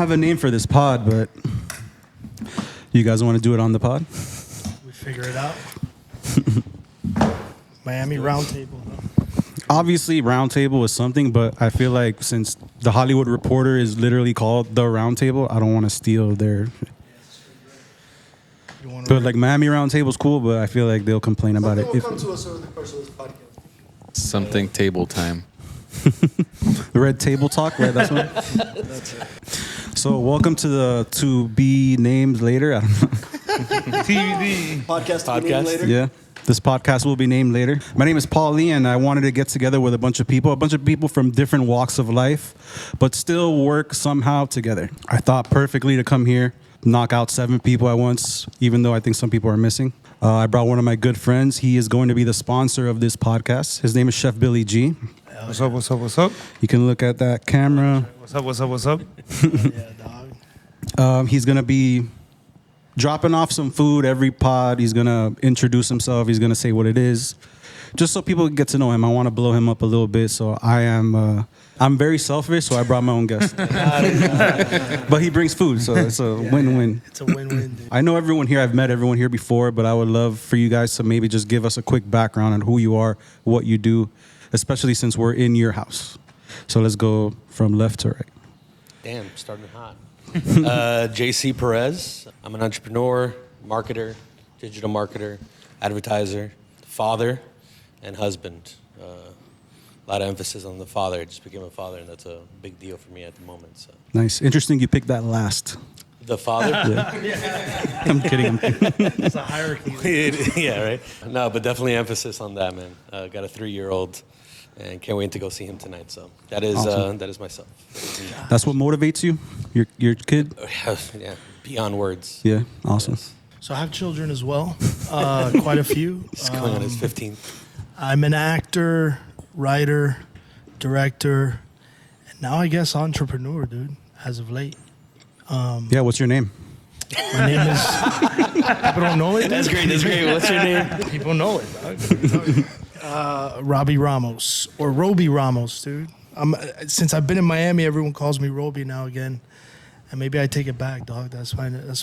have a name for this pod, but you guys want to do it on the pod? We figure it out. Miami Roundtable. Obviously, Roundtable is something, but I feel like since the Hollywood Reporter is literally called The Roundtable, I don't want to steal their... But like Miami Roundtable is cool, but I feel like they'll complain about it. Something will come to us over the course of this podcast. Something table time. The Red Table Talk, right? That's one. That's it. So welcome to the To Be Named Later. I don't know. TBD. Podcast to be named later. Yeah. This podcast will be named later. My name is Paul Lee, and I wanted to get together with a bunch of people from different walks of life, but still work somehow together. I thought perfectly to come here, knock out 7 people at once, even though I think some people are missing. I brought one of my good friends. He is going to be the sponsor of this podcast. His name is Chef Billy G. What's up, what's up, what's up? You can look at that camera. What's up, what's up, what's up? Yeah, dog. He's going to be dropping off some food every pod. He's going to introduce himself. He's going to say what it is. Just so people get to know him. I want to blow him up a little bit. So I'm very selfish, so I brought my own guest. But he brings food, so it's a win-win. It's a win-win, dude. I know everyone here. I've met everyone here before, but I would love for you guys to maybe just give us a quick background on who you are, what you do, especially since we're in your house. So let's go from left to right. Damn, starting hot. JC Perez. I'm an entrepreneur, marketer, digital marketer, advertiser, father, and husband. A lot of emphasis on the father. I just became a father, and that's a big deal for me at the moment. So. Nice. Interesting you picked that last. The father? Yeah. I'm kidding. It's a hierarchy. Yeah, right? No, but definitely emphasis on that, man. Got a 3-year-old, and can't wait to go see him tonight. So that is Awesome. that is myself. That's what motivates you? Your kid? Yeah, beyond words. Yeah, awesome. Yes. So I have children as well, quite a few. He's going on his 15th. I'm an actor, writer, director, and now I guess entrepreneur, dude, as of late. Yeah, what's your name? My name is... People don't know it? That's great, that's great. What's your name? People know it, dog. Robbie Ramos, or Roby Ramos, dude. Since I've been in Miami, everyone calls me Roby now again. And maybe I take it back, dog. That's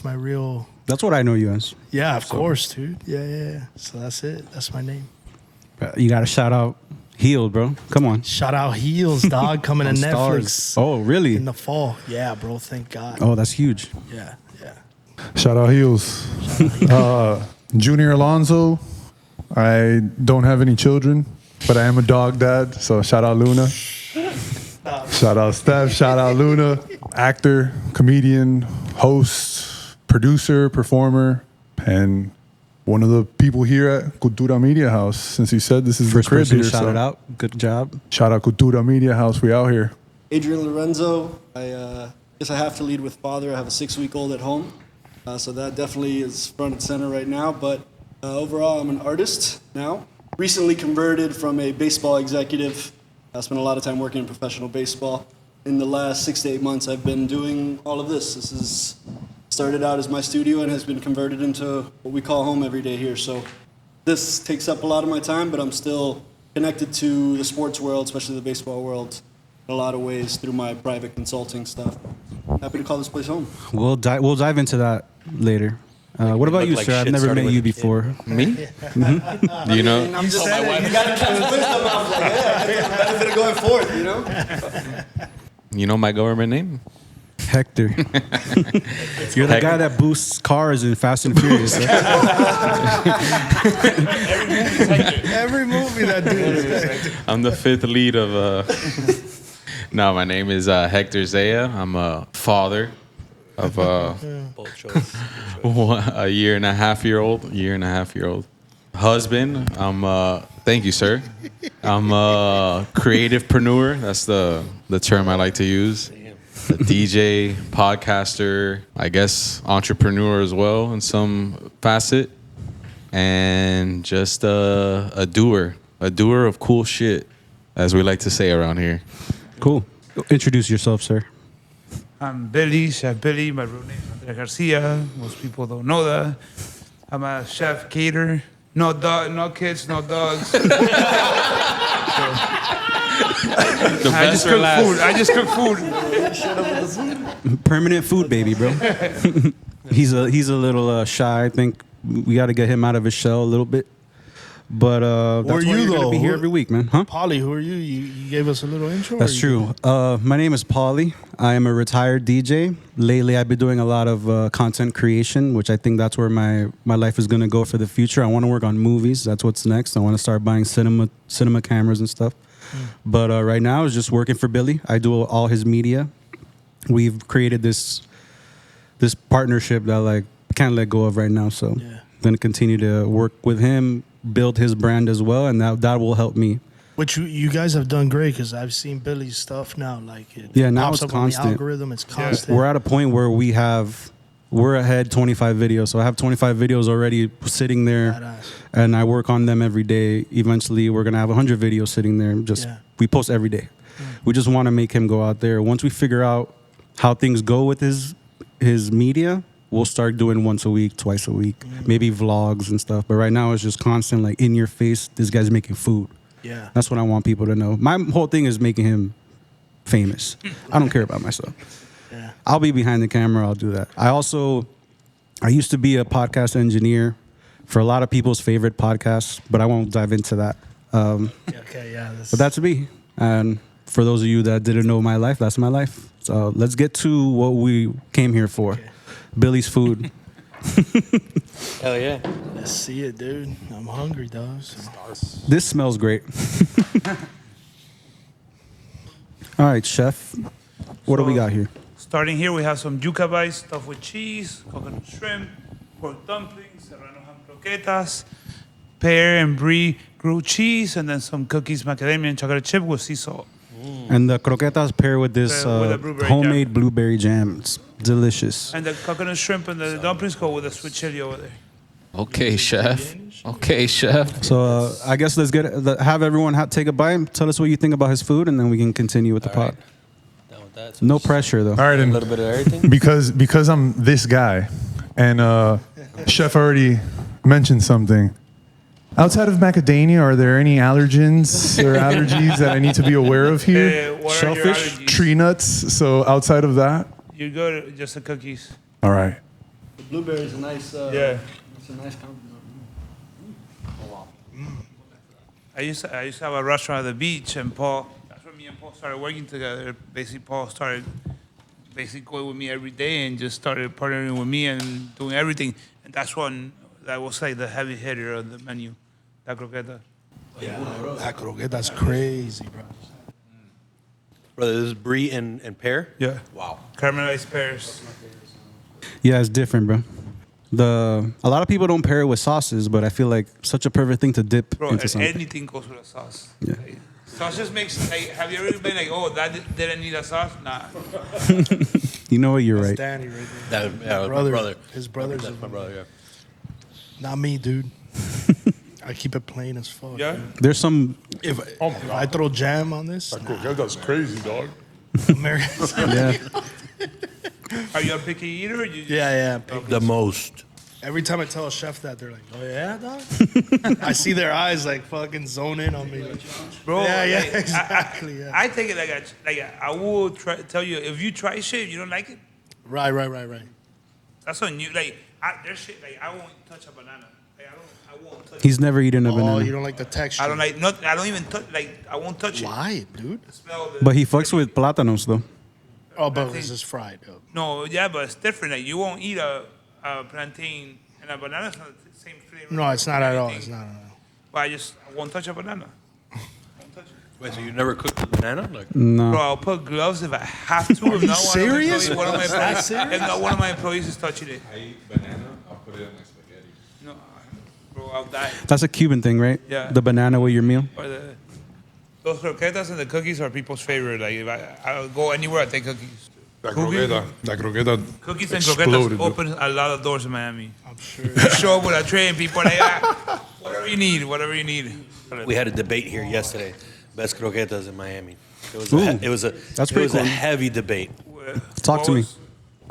my real... That's what I know you as. Yeah, of course, dude. Yeah. So that's it. That's my name. You got to shout out Healed, bro. Come on. Shout out Heels, dog, coming to On Netflix Stars. Oh, really? in the fall. Yeah, bro. Thank God. Oh, that's huge. Yeah. Shout out Heels. Junior Alonso. I don't have any children, but I am a dog dad, so shout out Luna. Shout out Steph, shout out Luna. Actor, comedian, host, producer, performer, and one of the people here at Cultura Media House. Since you said this is First the crib person here, to shout so it out. Good job. shout out Cultura Media House. We out here. Adrian Lorenzo. I guess I have to lead with father. I have a 6-week-old at home. So that definitely is front and center right now. But overall, I'm an artist now. Recently converted from a baseball executive. I spent a lot of time working in professional baseball. In the last 6 to 8 months, I've been doing all of this. This is started out as my studio and has been converted into what we call home every day here. So this takes up a lot of my time, but I'm still connected to the sports world, especially the baseball world, in a lot of ways through my private consulting stuff. Happy to call this place home. We'll dive into that later. What about you, Look like sir? I've shit never starting met with you a kid. before. Me? You know? I'm just my wife. you gotta keep the wisdom out. Like, yeah, it's the benefit of going forth, you know? You know my government name? Hector. You're the guy that boosts cars in Fast and Furious. Right? Every movie that dude. I'm the 5th lead of... No, my name is Hector Zaya. I'm a father of Bold choice. a year and a half year old. Husband. Thank you, sir. I'm a creativepreneur. That's the term I like to use. A DJ, podcaster, I guess entrepreneur as well in some facet. And just a doer of cool shit, as we like to say around here. Cool. Introduce yourself, sir. I'm Billy, Chef Billy. My real name is Andrea Garcia. Most people don't know that. I'm a chef caterer. No dog, no kids, no dogs. I just cook food. Permanent food baby, bro. He's a little shy. I think we got to get him out of his shell a little bit. But that's why you, you're going to though? be here every week, man. Huh? Polly, who are you? You gave us a little intro. That's or you- true. My name is Paulie. I am a retired DJ. Lately, I've been doing a lot of content creation, which I think that's where my life is going to go for the future. I want to work on movies. That's what's next. I want to start buying cinema cameras and stuff. But right now, it's just working for Billy. I do all his media. We've created this partnership that like can't let go of right now. So Yeah. I'm going to continue to work with him, build his brand as well, and that will help me. Which you guys have done great because I've seen Billy's stuff now. Like it Yeah, now pops it's up on constant. the algorithm. It's constant. We're at a point where we're ahead 25 videos. So I have 25 videos already sitting there, Badass. and I work on them every day. Eventually, we're gonna have 100 videos sitting there. We post every day. We just want to make him go out there. Once we figure out how things go with his media, we'll start doing once a week, twice a week, maybe vlogs and stuff. But right now, it's just constant, like in your face. This guy's making food. Yeah. That's what I want people to know. My whole thing is making him famous. I don't care about myself. Yeah. I'll be behind the camera. I'll do that. I used to be a podcast engineer for a lot of people's favorite podcasts, but I won't dive into that. Okay. Yeah. But that's me. And for those of you that didn't know my life, that's my life. So let's get to what we came here for. Okay. Billy's food. Hell yeah. Let's see it, dude. I'm hungry, dog. So. This smells great. All right, chef. What do we got here? Starting here, we have some yuca bites stuffed with cheese, coconut shrimp, pork dumplings, serrano ham croquetas, pear and brie grilled cheese, and then some cookies, macadamia, and chocolate chip with sea salt. And the croquetas pair with this With a blueberry homemade jam. blueberry jam. It's delicious. And the coconut shrimp and the dumplings go with the sweet chili over there. Okay, chef. Okay, chef. So I guess let's have everyone take a bite. Tell us what you think about his food, and then we can continue with the pot. Down with that. So No just pressure though. All right, A and little bit of everything. because I'm this guy, and Chef already mentioned something. Outside of macadamia, are there any allergens or allergies that I need to be aware of here? What are your Shellfish, allergies? Tree nuts. So outside of that, You're good, just the cookies. all right. The blueberry is a nice. Yeah. It's a nice compliment. I used to have a restaurant at the beach, and Paul, that's where me and Paul started working together. Basically, Paul started going with me every day and just started partnering with me and doing everything. And that's when that was like the heavy hitter of the menu, la croqueta. That croqueta's crazy, bro. Brother, this is brie and pear? Yeah. Wow. Caramelized pears. Yeah, it's different, bro. A lot of people don't pair it with sauces, but I feel like such a perfect thing to dip Bro, into something. anything goes with a sauce. Yeah. Like, sauce just makes, like, have you ever been like, oh, that didn't need a sauce? Nah. You know what? You're That's right. Danny right That there. was Brother. my brother. His brother's That's my brother, yeah. Not me, dude. I keep it plain as fuck. Yeah? dude. There's some. If I throw jam on this, That's crazy, dog. Americans. Yeah. Are you a picky eater? Or Yeah. The most. Every time I tell a chef that, they're like, "Oh yeah, dog." I see their eyes like fucking zone in on me. Like, Bro, yeah, like, exactly. Yeah. I take it I will tell you, if you try shit, you don't like it, Right. that's on you. Like, there's shit, like, I won't touch a banana. Like, I won't touch He's never eaten a Oh, banana, you don't like the texture? I don't like, not, I don't even touch, like, I won't touch it. Why, dude? Smell the, but he fucks with plátanos though. Oh, but this is fried. Though. No, yeah, but it's different. Like, you won't eat a plantain and a banana. It's not the same flavor. No, it's not at all. Anything. It's not at all. But I won't touch a banana. I won't touch it. Wait, so you never cooked the banana? Like, No. Bro, I'll put gloves if I have to. If not, serious? One of my Is that employees, serious? if not, one of my employees is touching it. I eat banana, I'll put it in my spaghetti. No, bro, I'll die. That's a Cuban thing, right? Yeah. The banana with your meal. Or those croquetas and the cookies are people's favorite. Like, if I'll go anywhere, I take cookies. La croqueta Cookies and exploded, croquetas open a lot of doors in Miami. I'm sure. You show up with a tray and people are like, whatever you need. we had a debate here yesterday. Best croquetas in Miami. It was a That's pretty cool. heavy debate. Talk to me.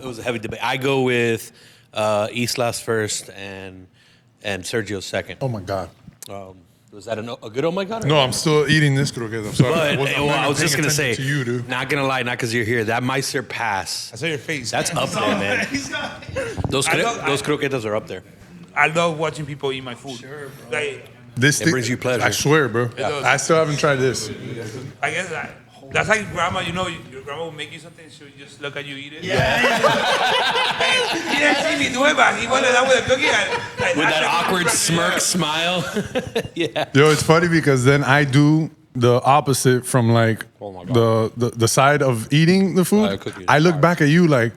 It was a heavy debate. I go with Islas first and Sergio second. Oh my God. Was that a good oh my god? No, I'm still eating this croqueta. So But I'm not I was paying just gonna say, attention to you, dude. not gonna lie, not because you're here. That might surpass. I saw your face. That's up there, man. Those croquetas are up there. I love watching people eat my food. Sure, bro. Like, This It brings you pleasure. I swear, bro. does. I still haven't tried this. I guess that's like grandma. You know, your grandma will make you something. She would just look at you eat it. Yeah. He didn't see me do it, but he wanted that with a cookie. With that awkward smirk smile. Yeah. Yo, it's funny because then I do the opposite from like Oh my God. the side of eating the food. cookies. I look back at you like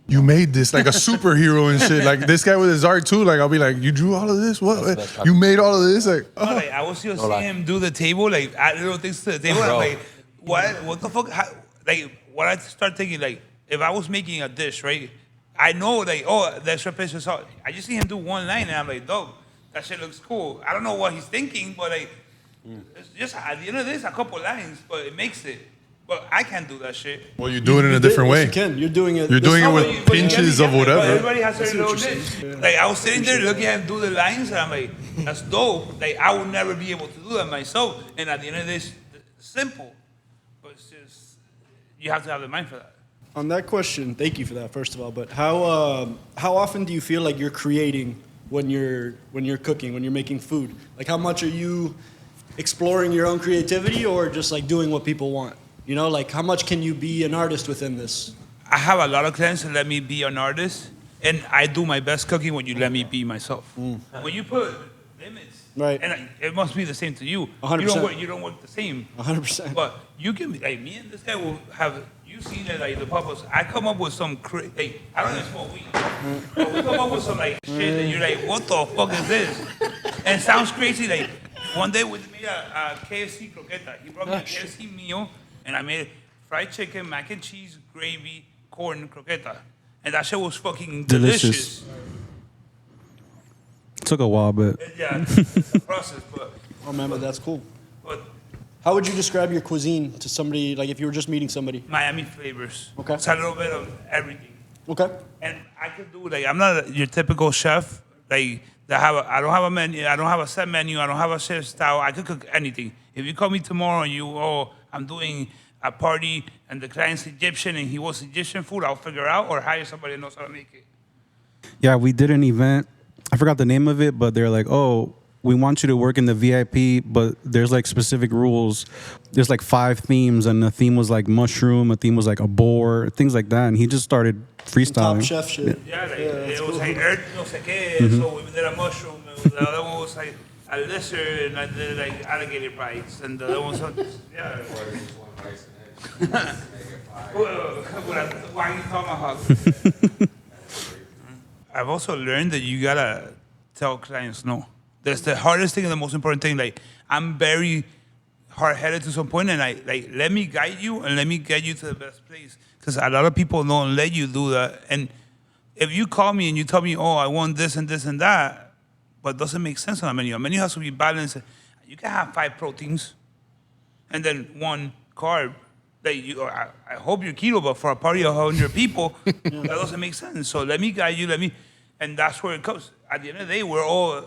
you made this like a superhero and shit. Like this guy with his art too. Like I'll be like, you drew all of this? What? That's You made all of this? Like, No, like I was still seeing him do the table, like add little things to the table. I'm Bro. like, what the fuck? Like, what I start thinking, like, if I was making a dish, right? I know, like, oh, the extra pinch of salt. I just see him do one line, and I'm like, dog, that shit looks cool. I don't know what he's thinking, but like, it's just at the end of this, a couple lines, but it makes it. But I can't do that shit. well, you do it in a different way. You can. You're doing it. You're doing it this- with But you pinches get of me, but whatever. everybody has their see little what you're dish. saying. Like I was sitting there looking at him do the lines, and I'm like, that's dope. Like I would never be able to do that myself. And at the end of this, it's simple, but it's just you have to have the mind for that. On that question, thank you for that, first of all. But how often do you feel like you're creating when you're cooking, when you're making food? Like how much are you exploring your own creativity or just like doing what people want? You know, like how much can you be an artist within this? I have a lot of clients that let me be an artist, and I do my best cooking when you let me be myself. When you put limits, Right. And it must be the same to you. 100%. You don't work the same. 100%. But you can be like me and this guy will have. You seen it like the purpose. I come up with some like I don't even smoke weed, but we come up with some like shit that you're like, what the fuck is this? And it sounds crazy. Like one day we made a KFC croqueta. He brought me a KFC meal, and I made fried chicken, mac and cheese, gravy, corn croqueta, and that shit was fucking delicious. Took a while, but Yeah, it's a process, but Oh man, but that's cool. but How would you describe your cuisine to somebody, like if you were just meeting somebody? Miami flavors. Okay. It's a little bit of everything. Okay. And I could do like I'm not your typical chef. Like I don't have a menu. I don't have a set menu. I don't have a chef style. I could cook anything. If you call me tomorrow and I'm doing a party and the client's Egyptian and he wants Egyptian food, I'll figure out or hire somebody that knows how to make it. yeah, we did an event. I forgot the name of it, but they're like, oh, we want you to work in the VIP, but there's like specific rules. There's like 5 themes, and the theme was like mushroom, a theme was like a boar, things like that. And he just started freestyling. Top chef shit. Yeah, like, it was like earth, no sé qué. So we did a mushroom. The other one was like a lizard, and I did like alligator bites, and the other one was yeah. Why you tomahawk? I've also learned that you gotta tell clients no. That's the hardest thing and the most important thing. Like I'm very hard-headed to some point, and I like let me guide you and let me get you to the best place. Because a lot of people don't let you do that. And if you call me and you tell me, oh, I want this and this and that, but it doesn't make sense on a menu. A menu has to be balanced. You can have 5 proteins and then 1 carb. That I hope you're keto, but for a party of 100 people, that doesn't make sense. So let me guide you, and that's where it comes. At the end of the day, we're all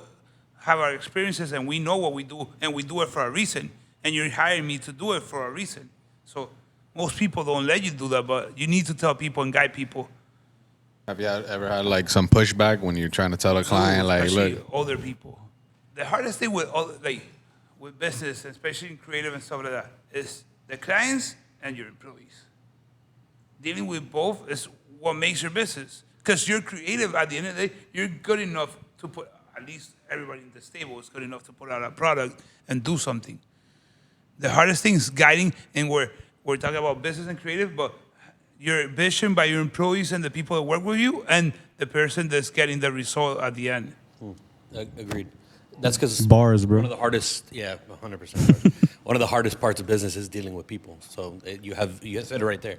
have our experiences, and we know what we do, and we do it for a reason. And you're hiring me to do it for a reason. So most people don't let you do that, but you need to tell people and guide people. Have you ever had like some pushback when you're trying to tell a client, like, Especially look, older people. The hardest thing with with business, especially in creative and stuff like that, is the clients and your employees. Dealing with both is what makes your business. Because you're creative at the end of the day, you're good enough to put, at least everybody in this table is good enough to put out a product and do something. The hardest thing is guiding, and we're talking about business and creative, but your vision by your employees and the people that work with you and the person that's getting the result at the end. Agreed. That's because Bars, bro. One of the hardest, 100%. One of the hardest parts of business is dealing with people. So you said it right there.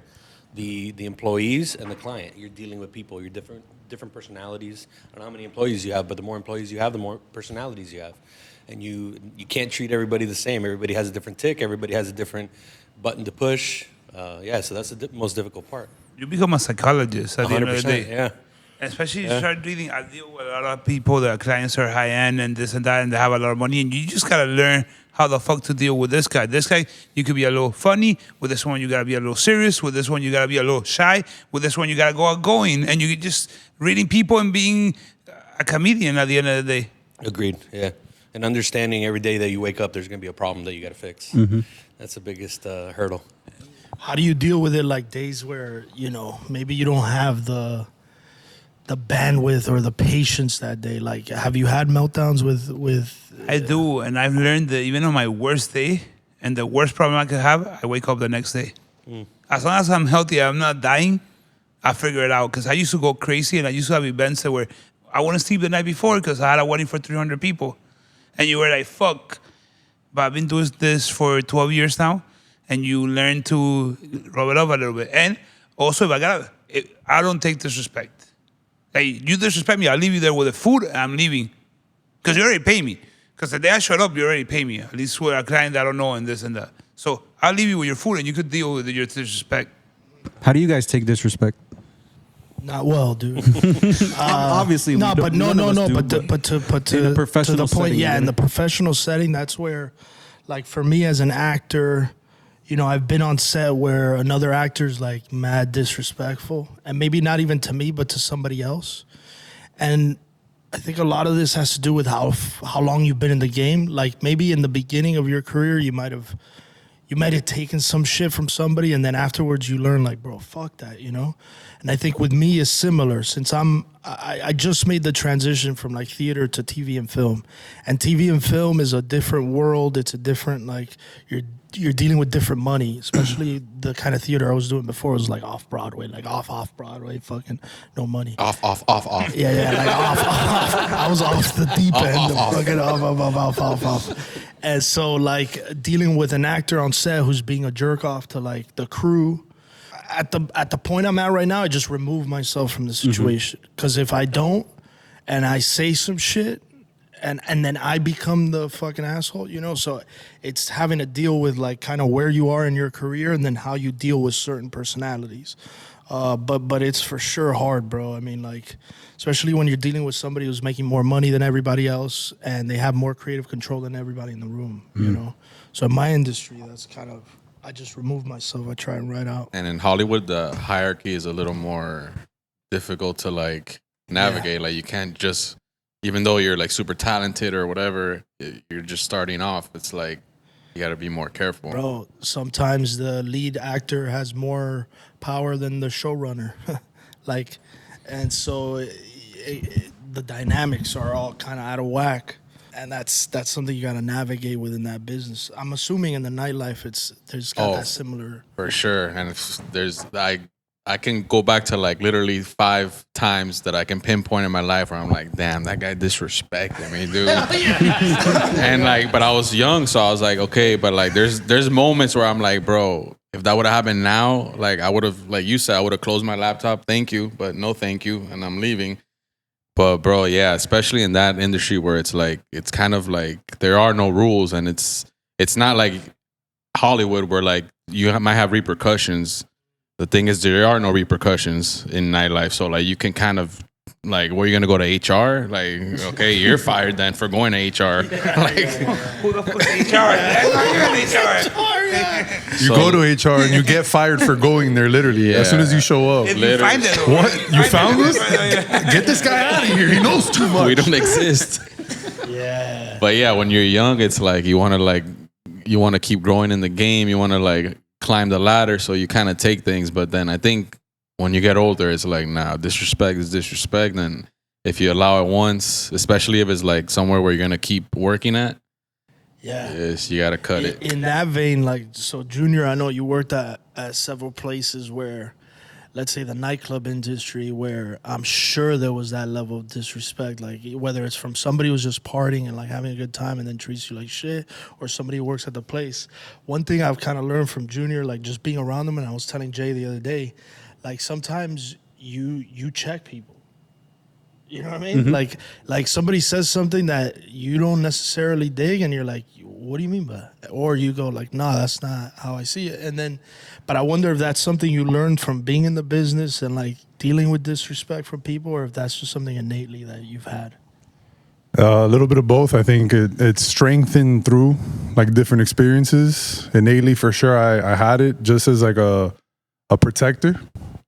The employees and the client. You're dealing with people. You're different personalities. I don't know how many employees you have, but the more employees you have, the more personalities you have. And you can't treat everybody the same. Everybody has a different tick. Everybody has a different button to push. So that's the most difficult part. You become a psychologist at the end of the 100%, day. yeah. Especially you start dealing, I deal with a lot of people, their clients are high end and this and that, and they have a lot of money, and you just gotta learn how the fuck to deal with this guy. This guy, you could be a little funny. With this one, you gotta be a little serious. With this one, you gotta be a little shy. With this one, you gotta go outgoing, and you just reading people and being a comedian at the end of the day. Agreed. Yeah, and understanding every day that you wake up, there's gonna be a problem that you gotta fix. That's the biggest hurdle. How do you deal with it, like days where, you know, maybe you don't have the bandwidth or the patience that day? Like, have you had meltdowns with I do, and I've learned that even on my worst day and the worst problem I could have, I wake up the next day. As long as I'm healthy, I'm not dying, I figure it out. Because I used to go crazy, and I used to have events that where I wouldn't sleep the night before because I had a wedding for 300 people. And you were like, fuck. But I've been doing this for 12 years now, and you learn to rub it up a little bit. And also, I don't take disrespect. Like, you disrespect me, I'll leave you there with the food, and I'm leaving. Because you already pay me. Because the day I showed up, you already pay me. At least with a client that I don't know and this and that. So I'll leave you with your food, and you could deal with your disrespect. How do you guys take disrespect? Not well, dude. Obviously, No, but none of us do, but to in a professional the point, setting, yeah, in right? the professional setting, that's where, like, for me as an actor, you know, I've been on set where another actor's like mad disrespectful, and maybe not even to me, but to somebody else. And I think a lot of this has to do with how long you've been in the game. Like, maybe in the beginning of your career, you might have taken some shit from somebody, and then afterwards you learn, like, bro, fuck that, you know? And I think with me is similar, since I just made the transition from like theater to TV and film. And TV and film is a different world. It's a different, like, you're dealing with different money, especially the kind of theater I was doing before was like off Broadway, like off Broadway, fucking no money. Off. Yeah, like off. I was off the deep end, fucking off. And so, like, dealing with an actor on set who's being a jerk off to like the crew. At the point I'm at right now, I just remove myself from the situation. Because if I don't, and I say some shit, and then I become the fucking asshole, you know? So it's having to deal with, like, kind of where you are in your career and then how you deal with certain personalities. But it's for sure hard, bro. I mean, like, especially when you're dealing with somebody who's making more money than everybody else and they have more creative control than everybody in the room, you know? So in my industry, that's kind of, I just remove myself. I try and write out. And in Hollywood, the hierarchy is a little more difficult to like navigate. Like, you can't just, even though you're like super talented or whatever, you're just starting off. It's like you got to be more careful. Bro, sometimes the lead actor has more power than the showrunner. Like, and so the dynamics are all kind of out of whack. And that's something you got to navigate within that business. I'm assuming in the nightlife, there's got that similar. For sure. And I can go back to like literally 5 times that I can pinpoint in my life where I'm like, damn, that guy disrespected me, dude. And like, but I was young, so I was like, okay, but like there's moments where I'm like, bro, if that would have happened now, like I would have, like you said, I would have closed my laptop, thank you, but no thank you, and I'm leaving. But bro, yeah, especially in that industry where it's like, it's kind of like there are no rules, and it's not like Hollywood where like you might have repercussions. The thing is, there are no repercussions in nightlife, so like you can kind of like, where you gonna go to HR? Like, okay, you're fired then for going to HR. Like, Who the fuck is HR? You're HR. You go to HR and you get fired for going there, literally, as soon as you show up. If you find it, What? You found us? Get this guy out of here. He knows too much. we don't exist. Yeah. But yeah, when you're young, it's like you want to keep growing in the game. You want to like climb the ladder, so you kind of take things. But then I think when you get older, it's like, nah, disrespect is disrespect. And if you allow it once, especially if it's like somewhere where you're gonna keep working at, Yeah. yes, you gotta cut it. In that vein, like, so Junior, I know you worked at several places where, let's say, the nightclub industry, where I'm sure there was that level of disrespect, like whether it's from somebody who's just partying and like having a good time and then treats you like shit, or somebody who works at the place. One thing I've kind of learned from Junior, like just being around them, and I was telling Jay the other day, like sometimes you check people. You know what I mean? Like somebody says something that you don't necessarily dig, and you're like, "What do you mean by that?" Or you go like, "No, that's not how I see it." And then, but I wonder if that's something you learned from being in the business and like dealing with disrespect from people, or if that's just something innately that you've had. A little bit of both. I think it's strengthened through like different experiences. Innately, for sure, I had it just as like a protector.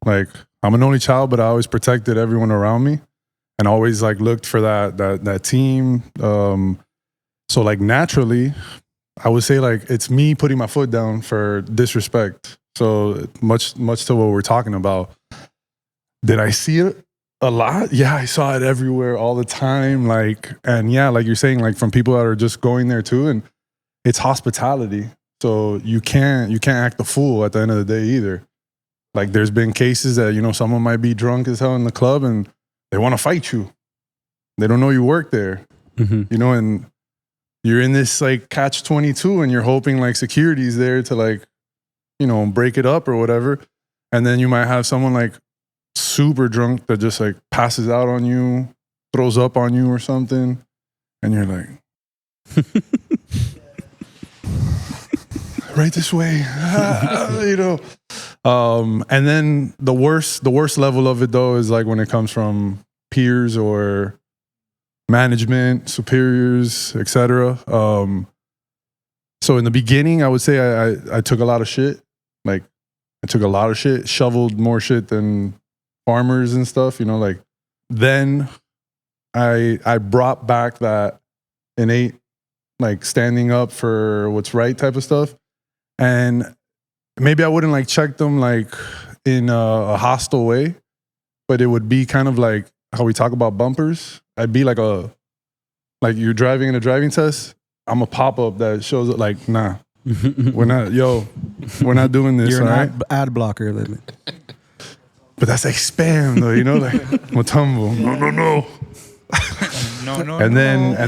Like I'm an only child, but I always protected everyone around me, and always like looked for that team. So like naturally, I would say like it's me putting my foot down for disrespect. So much to what we're talking about. Did I see it a lot? Yeah, I saw it everywhere all the time. Like, and yeah, like you're saying, like from people that are just going there too, and it's hospitality. So you can't act the fool at the end of the day either. Like there's been cases that, you know, someone might be drunk as hell in the club and they want to fight you. They don't know you work there, you know, and you're in this like catch-22 and you're hoping like security's there to like, you know, break it up or whatever. And then you might have someone like super drunk that just like passes out on you, throws up on you or something. And you're like, right this way, you know. And then the worst level of it though is like when it comes from peers or management, superiors, etc. So in the beginning, I would say I took a lot of shit. Like I took a lot of shit, shoveled more shit than farmers and stuff, you know, like then I brought back that innate like standing up for what's right type of stuff. And maybe I wouldn't like check them like in a hostile way, but it would be kind of like how we talk about bumpers. I'd be like you're driving in a driving test. I'm a pop-up that shows up like, nah, we're not doing this. You're all an right? ad blocker. Limit. But that's like spam though, you know, like Matumbo. No. No. And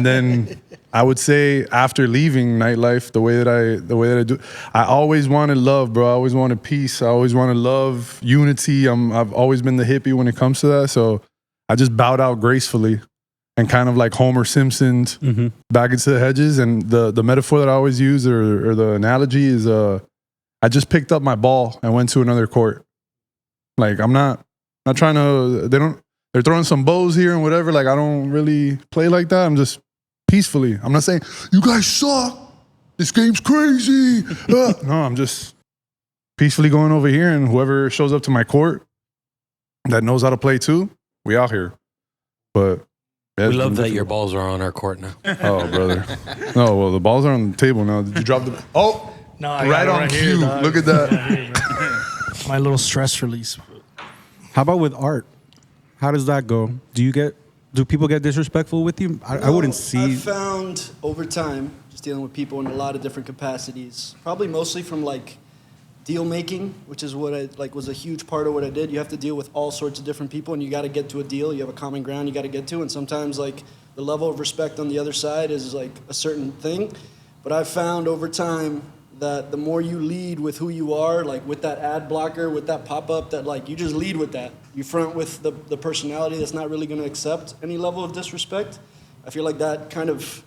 then I would say after leaving nightlife, the way that I do, I always wanted love, bro. I always wanted peace. I always wanted love, unity. I've always been the hippie when it comes to that. So I just bowed out gracefully and kind of like Homer Simpson's back into the hedges. And the metaphor that I always use or the analogy is I just picked up my ball and went to another court. Like I'm not trying to, they're throwing some bows here and whatever. Like I don't really play like that. I'm just peacefully. I'm not saying, you guys suck. This game's crazy. No, I'm just peacefully going over here, and whoever shows up to my court that knows how to play too, we out here. But yeah, We love that your balls are on our court now. Oh, brother. No, well, the balls are on the table now. Did you drop the... Oh, No, I right got it on right cue. here, dog. Look at that. My little stress release. How about with art? How does that go? Do people get disrespectful with you? I wouldn't see. I've found over time, just dealing with people in a lot of different capacities, probably mostly from like deal making, which is what was a huge part of what I did. You have to deal with all sorts of different people, and you got to get to a deal. You have a common ground you got to get to, and sometimes like the level of respect on the other side is like a certain thing. But I've found over time that the more you lead with who you are, like with that ad blocker, with that pop-up, that like you just lead with that. You front with the personality that's not really going to accept any level of disrespect. I feel like that kind of,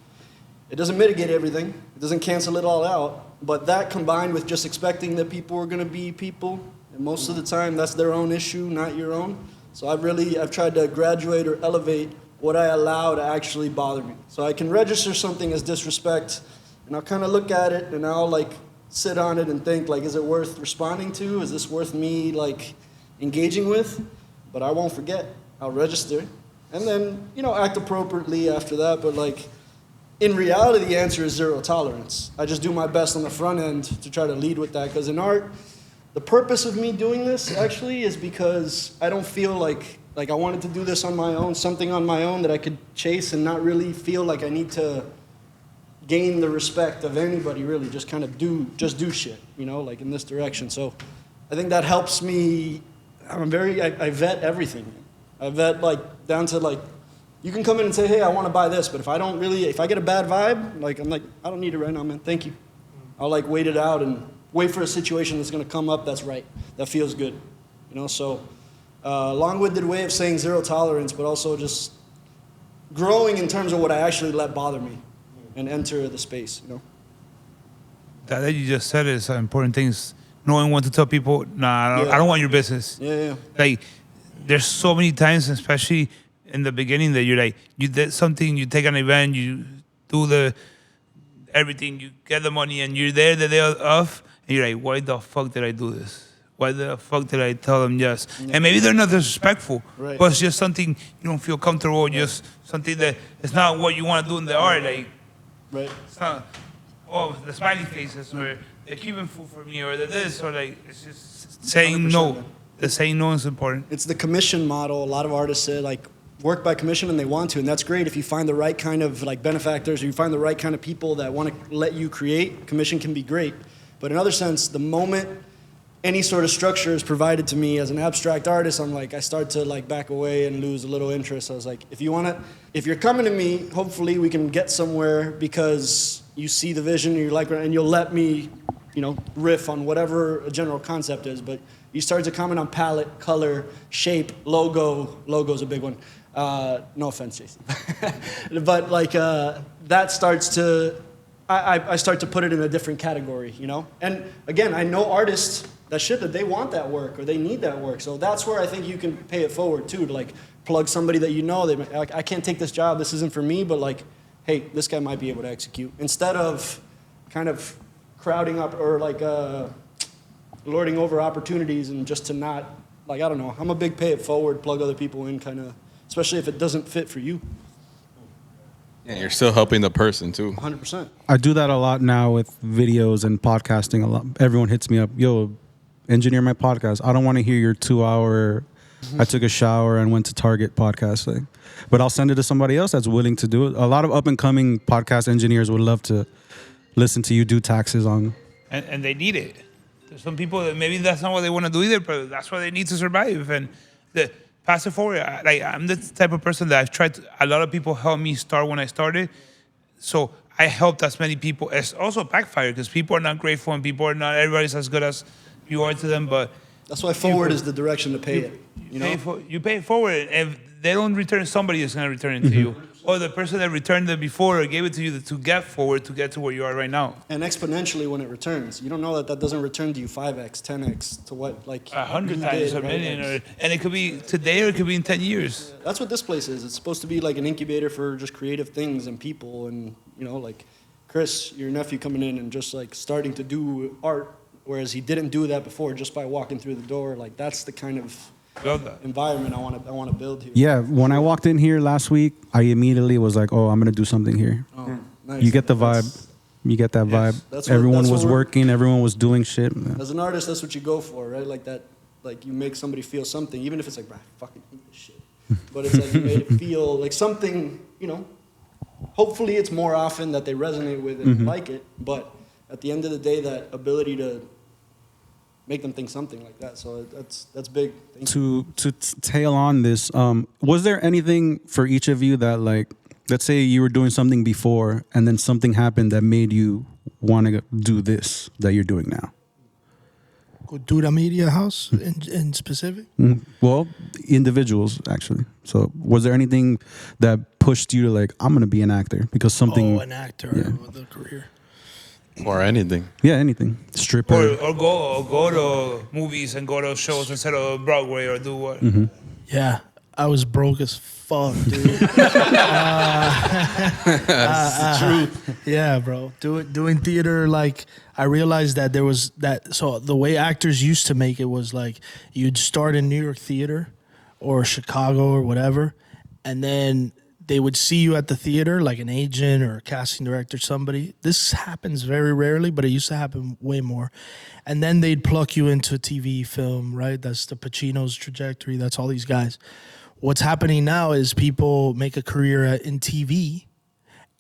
it doesn't mitigate everything. It doesn't cancel it all out. But that combined with just expecting that people are going to be people, and most of the time that's their own issue, not your own. So I've tried to graduate or elevate what I allow to actually bother me. So I can register something as disrespect, and I'll kind of look at it and I'll like sit on it and think like, is it worth responding to? Is this worth me like engaging with? But I won't forget. I'll register. And then, act appropriately after that. But like, in reality, the answer is zero tolerance. I just do my best on the front end to try to lead with that. Because in art, the purpose of me doing this actually is because I don't feel like I wanted to do this on my own, something on my own that I could chase and not really feel like I need to gain the respect of anybody, really. Just kind of do shit, like in this direction. So I think that helps me. I vet everything. I vet like down to like, you can come in and say, hey, I want to buy this, but if I get a bad vibe, like I'm like, I don't need it right now, man. Thank you. I'll like wait it out and wait for a situation that's going to come up that's right, that feels good. So long-winded way of saying zero tolerance, but also just growing in terms of what I actually let bother me and enter the space, you know? That you just said is an important thing. Is knowing when to tell people, nah, I don't want your business. Yeah. Like, there's so many times, especially in the beginning, that you're like, you did something, you take an event, you do everything, you get the money, and you're there the day of, and you're like, why the fuck did I do this? Why the fuck did I tell them yes? Yeah. And maybe they're not disrespectful, Right. but it's just something you don't feel comfortable, just something that it's not what you want to do in the art. Like, Right. it's not, the smiley faces, or the Cuban food for me, or the this, or like, it's just saying 100%, no. man. The saying no is important. It's the commission model. A lot of artists say, like, work by commission, and they want to, and that's great if you find the right kind of like benefactors, or you find the right kind of people that want to let you create. Commission can be great, but in other sense, the moment any sort of structure is provided to me as an abstract artist, I'm like, I start to like back away and lose a little interest. I was like, if you're coming to me, hopefully we can get somewhere because you see the vision, and you like, and you'll let me, riff on whatever a general concept is. But you start to comment on palette, color, shape, logo. Logo's a big one. No offense, JC. But like that starts to, I start to put it in a different category, And again, I know artists that they want that work or they need that work. So that's where I think you can pay it forward too, to like plug somebody that like, I can't take this job, this isn't for me, but like, hey, this guy might be able to execute. Instead of kind of crowding up or like lording over opportunities and just to not, like, I don't know, I'm a big pay it forward, plug other people in kind of, especially if it doesn't fit for you. Yeah, you're still helping the person too. 100%. I do that a lot now with videos and podcasting a lot. Everyone hits me up, yo, engineer my podcast. I don't want to hear your 2-hour, I took a shower and went to Target podcast thing. But I'll send it to somebody else that's willing to do it. A lot of up-and-coming podcast engineers would love to listen to you do taxes on. And they need it. There's some people that maybe that's not what they want to do either, but that's what they need to survive. And pass it forward. I'm the type of person that I've tried to, a lot of people helped me start when I started. So I helped as many people. It's also backfired because people are not grateful and people are not, everybody's as good as you are to them. But that's why forward is the direction to pay it. You pay it forward. If they don't return, somebody is going to return it to you. Or the person that returned it before or gave it to you to get forward to get to where you are right now. And exponentially when it returns. You don't know that doesn't return to you 5x, 10x, to what, like 100 times, a million. And it could be today or it could be in 10 years. That's what this place is. It's supposed to be like an incubator for just creative things and people. And, like Chris, your nephew coming in and just like starting to do art, whereas he didn't do that before just by walking through the door. Like that's the kind of environment I want to build here. Yeah, when I walked in here last week, I immediately was like, oh, I'm going to do something here. Oh, nice. You get the vibe. You get that vibe. Everyone was working. Everyone was doing shit. As an artist, that's what you go for, right? Like that, like you make somebody feel something, even if it's like, I fucking hate this shit. But it's like you made it feel like something, hopefully it's more often that they resonate with it and like it. But at the end of the day, that ability to make them think something like that. So that's big. To tail on this, was there anything for each of you that, like, let's say you were doing something before and then something happened that made you want to do this that you're doing now? Cultura Media House in specific? Well, individuals, actually. So was there anything that pushed you to, like, I'm going to be an actor because something... Oh, an actor with a career. Or anything. Yeah, anything. Stripper. Or go to movies and go to shows instead of Broadway or do what? Yeah, I was broke as fuck, dude. True. Yeah, bro. Doing theater, like, I realized that there was that. So the way actors used to make it was like you'd start in New York theater or Chicago or whatever, and then they would see you at the theater, like an agent or a casting director, somebody. This happens very rarely, but it used to happen way more. And then they'd pluck you into TV, film, right? That's the Pacino's trajectory. That's all these guys. What's happening now is people make a career in TV,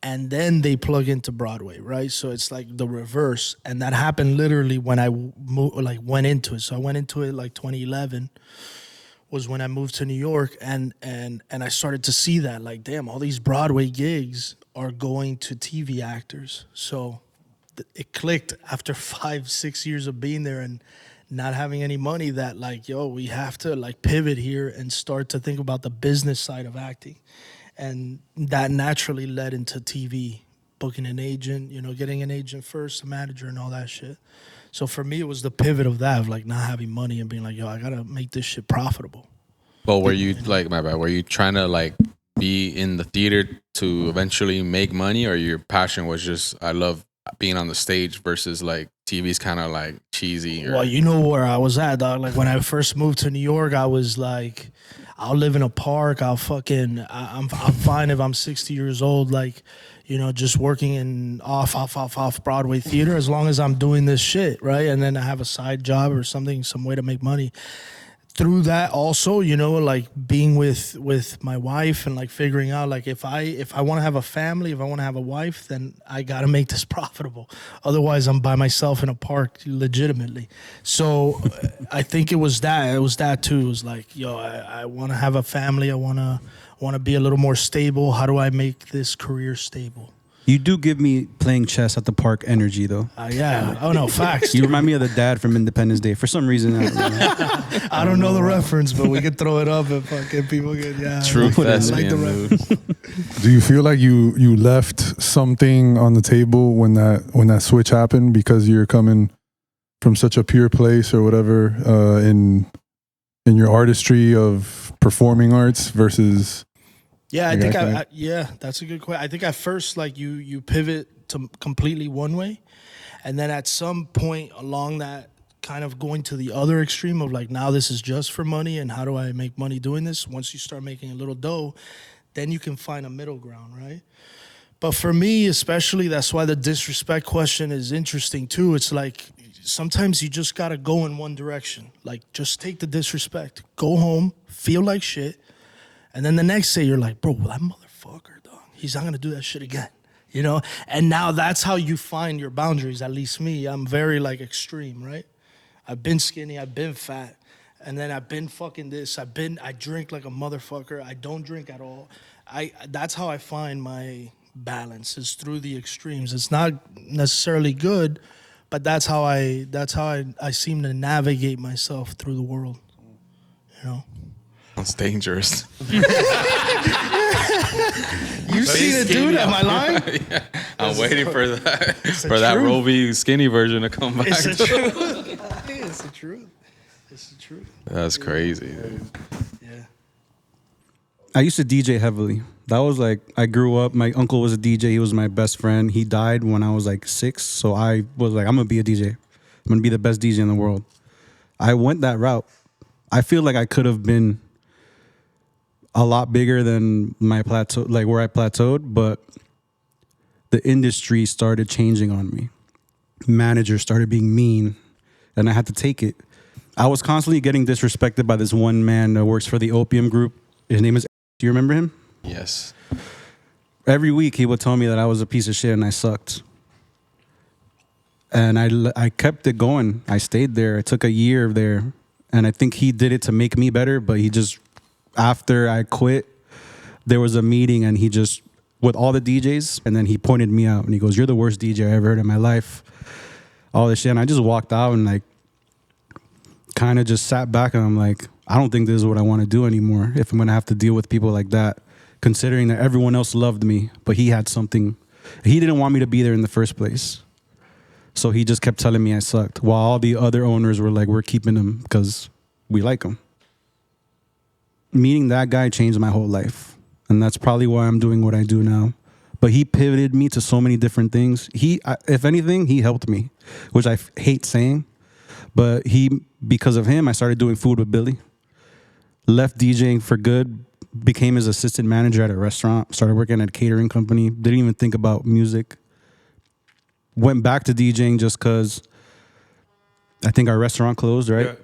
and then they plug into Broadway, right? So it's like the reverse. And that happened literally when I went into it. So I went into it like 2011. Was when I moved to New York, and I started to see that, like, damn, all these Broadway gigs are going to TV actors. So it clicked after 5-6 years of being there, and not having any money that like, yo, we have to like pivot here and start to think about the business side of acting. And that naturally led into TV, booking an agent, you know, getting an agent first, a manager and all that shit. So for me, it was the pivot of that, of like not having money and being like, yo, I gotta make this shit profitable. But were you like, my bad, were you trying to like be in the theater to eventually make money, or your passion was just, I love being on the stage versus like TV's kind of like cheesy? Or... Well, you know where I was at, dog. Like when I first moved to New York, I was like, I'll live in a park. I'm fine if I'm 60 years old, like, you know, just working in off Broadway theater, as long as I'm doing this shit, right? And then I have a side job or something, some way to make money. Through that also, you know, like being with my wife and like figuring out like if I want to have a family, if I want to have a wife, then I got to make this profitable. Otherwise, I'm by myself in a park legitimately. So I think it was that too. It was like, yo, I want to have a family. I want to be a little more stable. How do I make this career stable? You do give me playing chess at the park energy, though. Yeah. Oh, no, facts. You remind me of the dad from Independence Day. For some reason, I don't know. I don't know the reference, but we could throw it up and fucking people get, True thespian, reference. Do you feel like you left something on the table when that switch happened, because you're coming from such a pure place or whatever in your artistry of performing arts versus... Yeah, I think that's a good question. I think at first, like you pivot to completely one way, and then at some point along that, kind of going to the other extreme of like, now this is just for money, and how do I make money doing this? Once you start making a little dough, then you can find a middle ground, right? But for me, especially, that's why the disrespect question is interesting too. It's like sometimes you just gotta go in one direction. Like, just take the disrespect, go home, feel like shit. And then the next day you're like, bro, that motherfucker, dog, he's not going to do that shit again, you know? And now that's how you find your boundaries, at least me. I'm very, like, extreme, right? I've been skinny, I've been fat, and then I've been fucking this. I drink like a motherfucker. I don't drink at all. That's how I find my balance, is through the extremes. It's not necessarily good, but that's how I seem to navigate myself through the world, you know? Sounds dangerous. You seen it, dude? Am I lying? Yeah. I'm waiting for that Roby skinny version to come back. It's the truth. It's the truth. It's the truth. That's crazy, dude. Yeah. I used to DJ heavily. That was like, I grew up, my uncle was a DJ, he was my best friend. He died when I was like 6, so I was like, I'm gonna be a DJ. I'm gonna be the best DJ in the world. I went that route. I feel like I could have been a lot bigger than my plateau, like where I plateaued, but the industry started changing on me. Managers started being mean, and I had to take it. I was constantly getting disrespected by this one man that works for the Opium Group. His name is, do you remember him? Yes. Every week he would tell me that I was a piece of shit and I sucked. And I kept it going. I stayed there. It took a year there. And I think he did it to make me better, but he just, after I quit, there was a meeting and he just, with all the DJs, and then he pointed me out and he goes, "You're the worst DJ I ever heard in my life." All this shit. And I just walked out and like kind of just sat back and I'm like, I don't think this is what I want to do anymore if I'm going to have to deal with people like that, considering that everyone else loved me, but he had something. He didn't want me to be there in the first place. So he just kept telling me I sucked, while all the other owners were like, we're keeping him because we like him. Meeting that guy changed my whole life. And that's probably why I'm doing what I do now. But he pivoted me to so many different things. If anything, he helped me, which I hate saying. But because of him, I started doing food with Billy. Left DJing for good, became his assistant manager at a restaurant, started working at a catering company, didn't even think about music. Went back to DJing just because I think our restaurant closed, right? Yeah.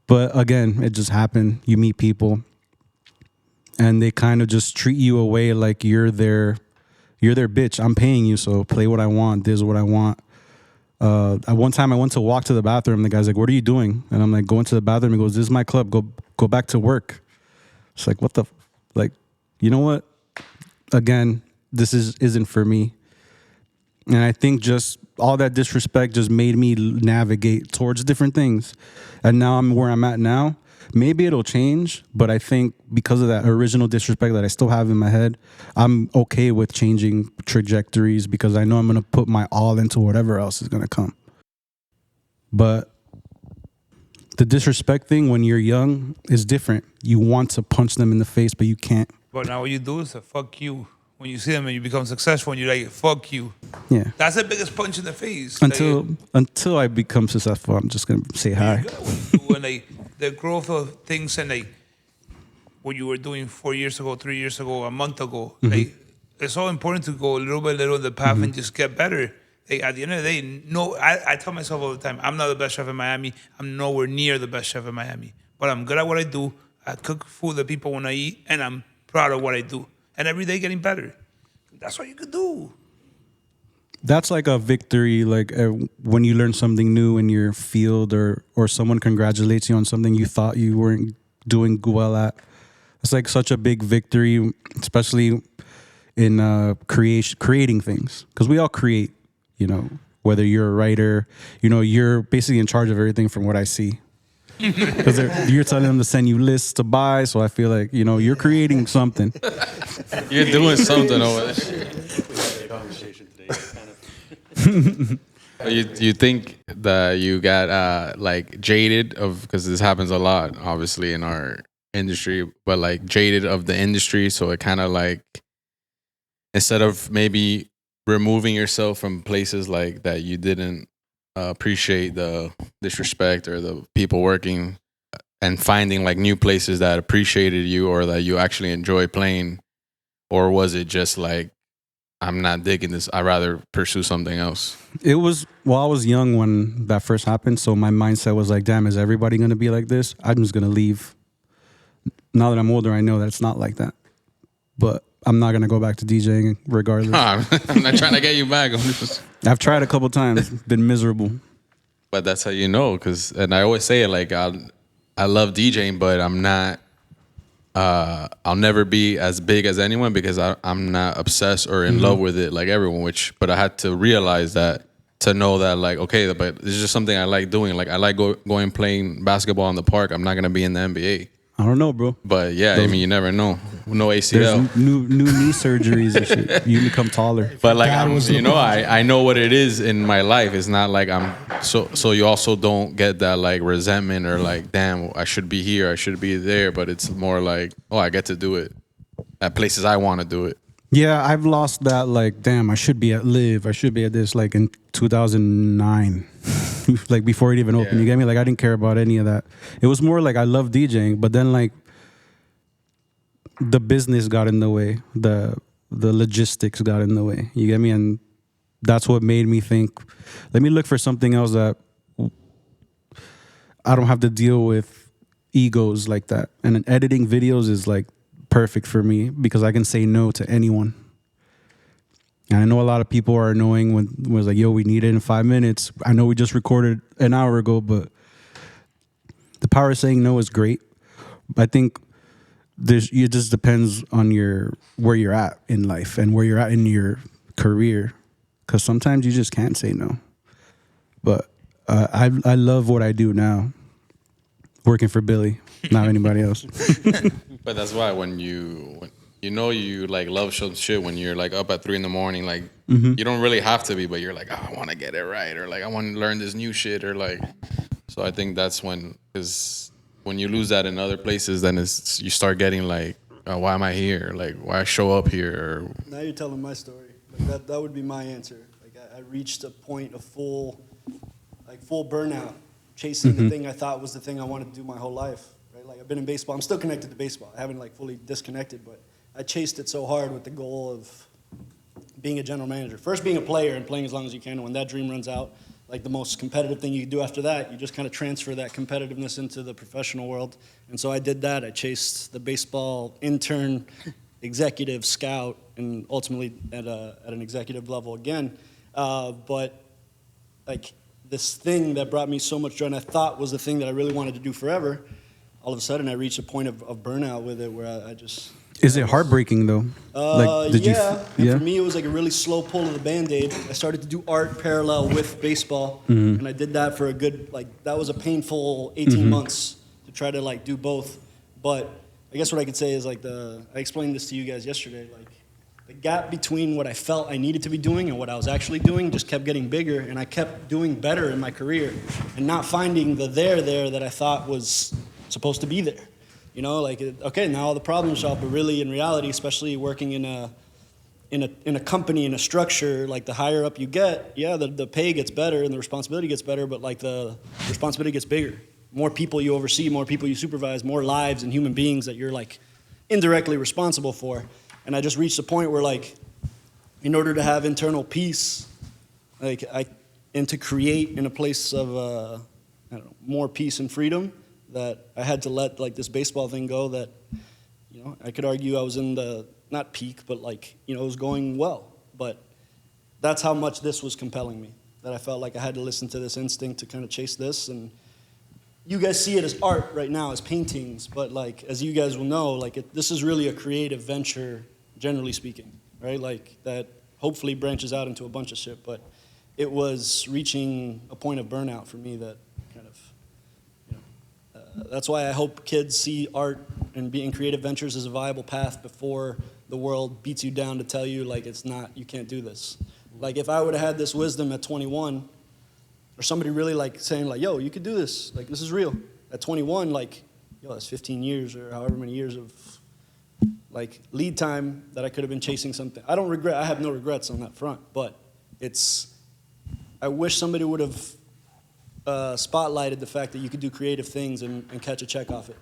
But again, it just happened. You meet people and they kind of just treat you away like you're their bitch. I'm paying you, so play what I want. This is what I want. At one time I went to walk to the bathroom. The guy's like, "What are you doing?" And I'm like, going to the bathroom. He goes, "This is my club. Go back to work." It's like, what the, like, you know what? Again, this isn't for me. And I think just all that disrespect just made me navigate towards different things. And now I'm where I'm at now. Maybe it'll change, but I think because of that original disrespect that I still have in my head, I'm okay with changing trajectories because I know I'm going to put my all into whatever else is going to come. But the disrespect thing when you're young is different. You want to punch them in the face, but you can't. But now what you do is a fuck you. When you see them and you become successful and you're like, fuck you. Yeah. That's the biggest punch in the face. Until I become successful, I'm just going to say hi. When the growth of things and like what you were doing 4 years ago, 3 years ago, a month ago, like it's so important to go a little by little the path and just get better. Like, at the end of the day, I tell myself all the time, I'm not the best chef in Miami. I'm nowhere near the best chef in Miami. But I'm good at what I do. I cook food that people want to eat, and I'm proud of what I do. And every day getting better. That's what you could do. That's like a victory, like when you learn something new in your field or someone congratulates you on something you thought you weren't doing well at. It's like such a big victory, especially in creating things. Because we all create, you know, whether you're a writer, you know, you're basically in charge of everything from what I see. Because you're telling them to send you lists to buy, so I feel like, you know, you're creating something. You're doing something over there. You think that you got like jaded of, because this happens a lot, obviously, in our industry, but like jaded of the industry, so it kind of like, instead of maybe removing yourself from places like that you didn't appreciate the disrespect or the people working, and finding like new places that appreciated you or that you actually enjoy playing? Or was it just like, I'm not digging this, I'd rather pursue something else? It was, well, I was young when that first happened, so my mindset was like, damn, is everybody going to be like this? I'm just going to leave. Now that I'm older, I know that it's not like that. But I'm not going to go back to DJing regardless. I'm not trying to get you back. I've tried a couple times, been miserable. But that's how you know, and I always say it, like, I love DJing, but I'm not, I'll never be as big as anyone because I'm not obsessed or in love with it like everyone, but I had to realize that, to know that, like, okay, but this is just something I like doing. Like, I like going playing basketball in the park. I'm not going to be in the NBA. I don't know, bro. But yeah, I mean, you never know. No ACL. There's new knee surgeries and shit. You become taller. But like, I know what it is in my life. It's not like I'm so you also don't get that like resentment or like, damn, I should be here, I should be there. But it's more like, oh, I get to do it at places I want to do it. Yeah, I've lost that, like, damn, I should be at Live, I should be at this, like in 2009. Like before it even opened, you get me? Like I didn't care about any of that. It was more like I love DJing, but then like the business got in the way, the logistics got in the way. You get me? And that's what made me think, let me look for something else that I don't have to deal with egos like that. And then editing videos is like perfect for me because I can say no to anyone. And I know a lot of people are annoying when it was like, yo, we need it in 5 minutes. I know we just recorded an hour ago, but the power of saying no is great. I think it just depends on where you're at in life and where you're at in your career. Because sometimes you just can't say no. Like I love what I do now, working for Billy, not anybody else. But that's why when you like love some shit when you're like up at 3 a.m, like you don't really have to be, but you're like, oh, I want to get it right, or like I want to learn this new shit, or like. So I think that's because when you lose that in other places, then you start getting like, oh, why am I here? Like, why I show up here? Or, now you're telling my story. Like that would be my answer. Like I reached a point of full burnout, chasing the thing I thought was the thing I wanted to do my whole life. Right? Like I've been in baseball. I'm still connected to baseball. I haven't like fully disconnected, but I chased it so hard with the goal of being a general manager. First being a player and playing as long as you can. And when that dream runs out, like the most competitive thing you can do after that, you just kind of transfer that competitiveness into the professional world. And so I did that. I chased the baseball intern, executive, scout, and ultimately at an executive level again. But like this thing that brought me so much joy and I thought was the thing that I really wanted to do forever, all of a sudden I reached a point of burnout with it where I just... Is it heartbreaking though? Yeah. And for me, it was like a really slow pull of the Band-Aid. I started to do art parallel with baseball, and I did that for a good, like, that was a painful 18 months to try to, like, do both. But I guess what I could say is, like, I explained this to you guys yesterday, like, the gap between what I felt I needed to be doing and what I was actually doing just kept getting bigger, and I kept doing better in my career and not finding the there that I thought was supposed to be there. You know, like, okay, now all the problems solved, but really in reality, especially working in a company, in a structure, like the higher up you get, yeah, the pay gets better and the responsibility gets better, but like the responsibility gets bigger. More people you oversee, more people you supervise, more lives and human beings that you're like indirectly responsible for. And I just reached a point where, like, in order to have internal peace, like and to create in a place of I don't know, more peace and freedom, that I had to let, like, this baseball thing go. That, you know, I could argue I was in the not peak, but, like, you know, it was going well. But that's how much this was compelling me. That I felt like I had to listen to this instinct to kind of chase this. And you guys see it as art right now, as paintings, but, like, as you guys will know, like, this is really a creative venture, generally speaking, right? Like, that hopefully branches out into a bunch of shit, but it was reaching a point of burnout for me that kind of, you know, that's why I hope kids see art and being creative ventures as a viable path before the world beats you down to tell you, like, it's not, you can't do this. Like, if I would have had this wisdom at 21, or somebody really, like, saying, like, yo, you could do this, like, this is real. At 21, like, yo, that's 15 years or however many years of, like, lead time that I could have been chasing something. I have no regrets on that front, but I wish somebody would have spotlighted the fact that you could do creative things and catch a check off it.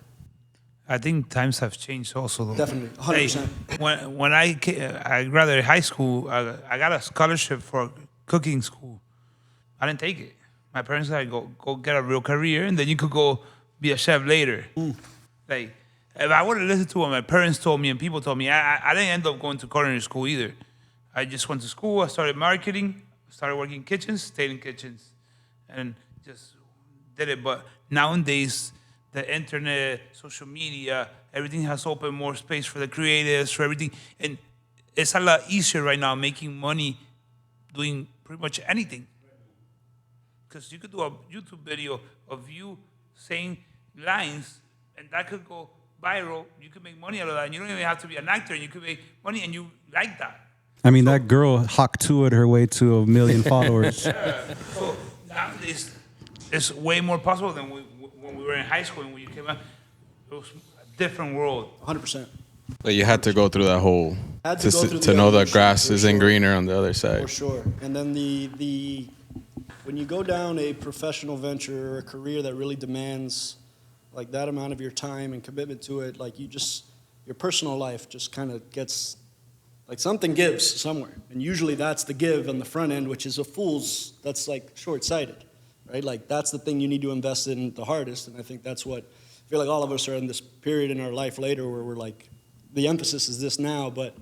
I think times have changed also, though. Definitely, 100%. Hey, when I graduated high school, I got a scholarship for cooking school. I didn't take it. My parents said, go get a real career, and then you could go be a chef later. Like, if I would have listened to what my parents told me and people told me, I didn't end up going to culinary school either. I just went to school, I started marketing, started working in kitchens, stayed in kitchens, and just did it. But nowadays, the internet, social media, everything has opened more space for the creatives, for everything. And it's a lot easier right now making money doing pretty much anything. Because you could do a YouTube video of you saying lines, and that could go viral. You could make money out of that, and you don't even have to be an actor, and you could make money, and you like that. I mean, that girl Hawk 2'd her way to 1 million followers. Yeah. So nowadays, it's way more possible than when we were in high school and when you came out. It was a different world. 100%. But you had to go through that whole Had to go through to the know that evolution, grass for isn't sure. greener on the other side. For sure. And then the when you go down a professional venture or a career that really demands, like, that amount of your time and commitment to it, like, your personal life just kind of gets, like, something gives somewhere. And usually that's the give on the front end, which is that's, like, short-sighted, right? Like, that's the thing you need to invest in the hardest. And I think that's what, I feel like all of us are in this period in our life later where we're like, the emphasis is this now, but,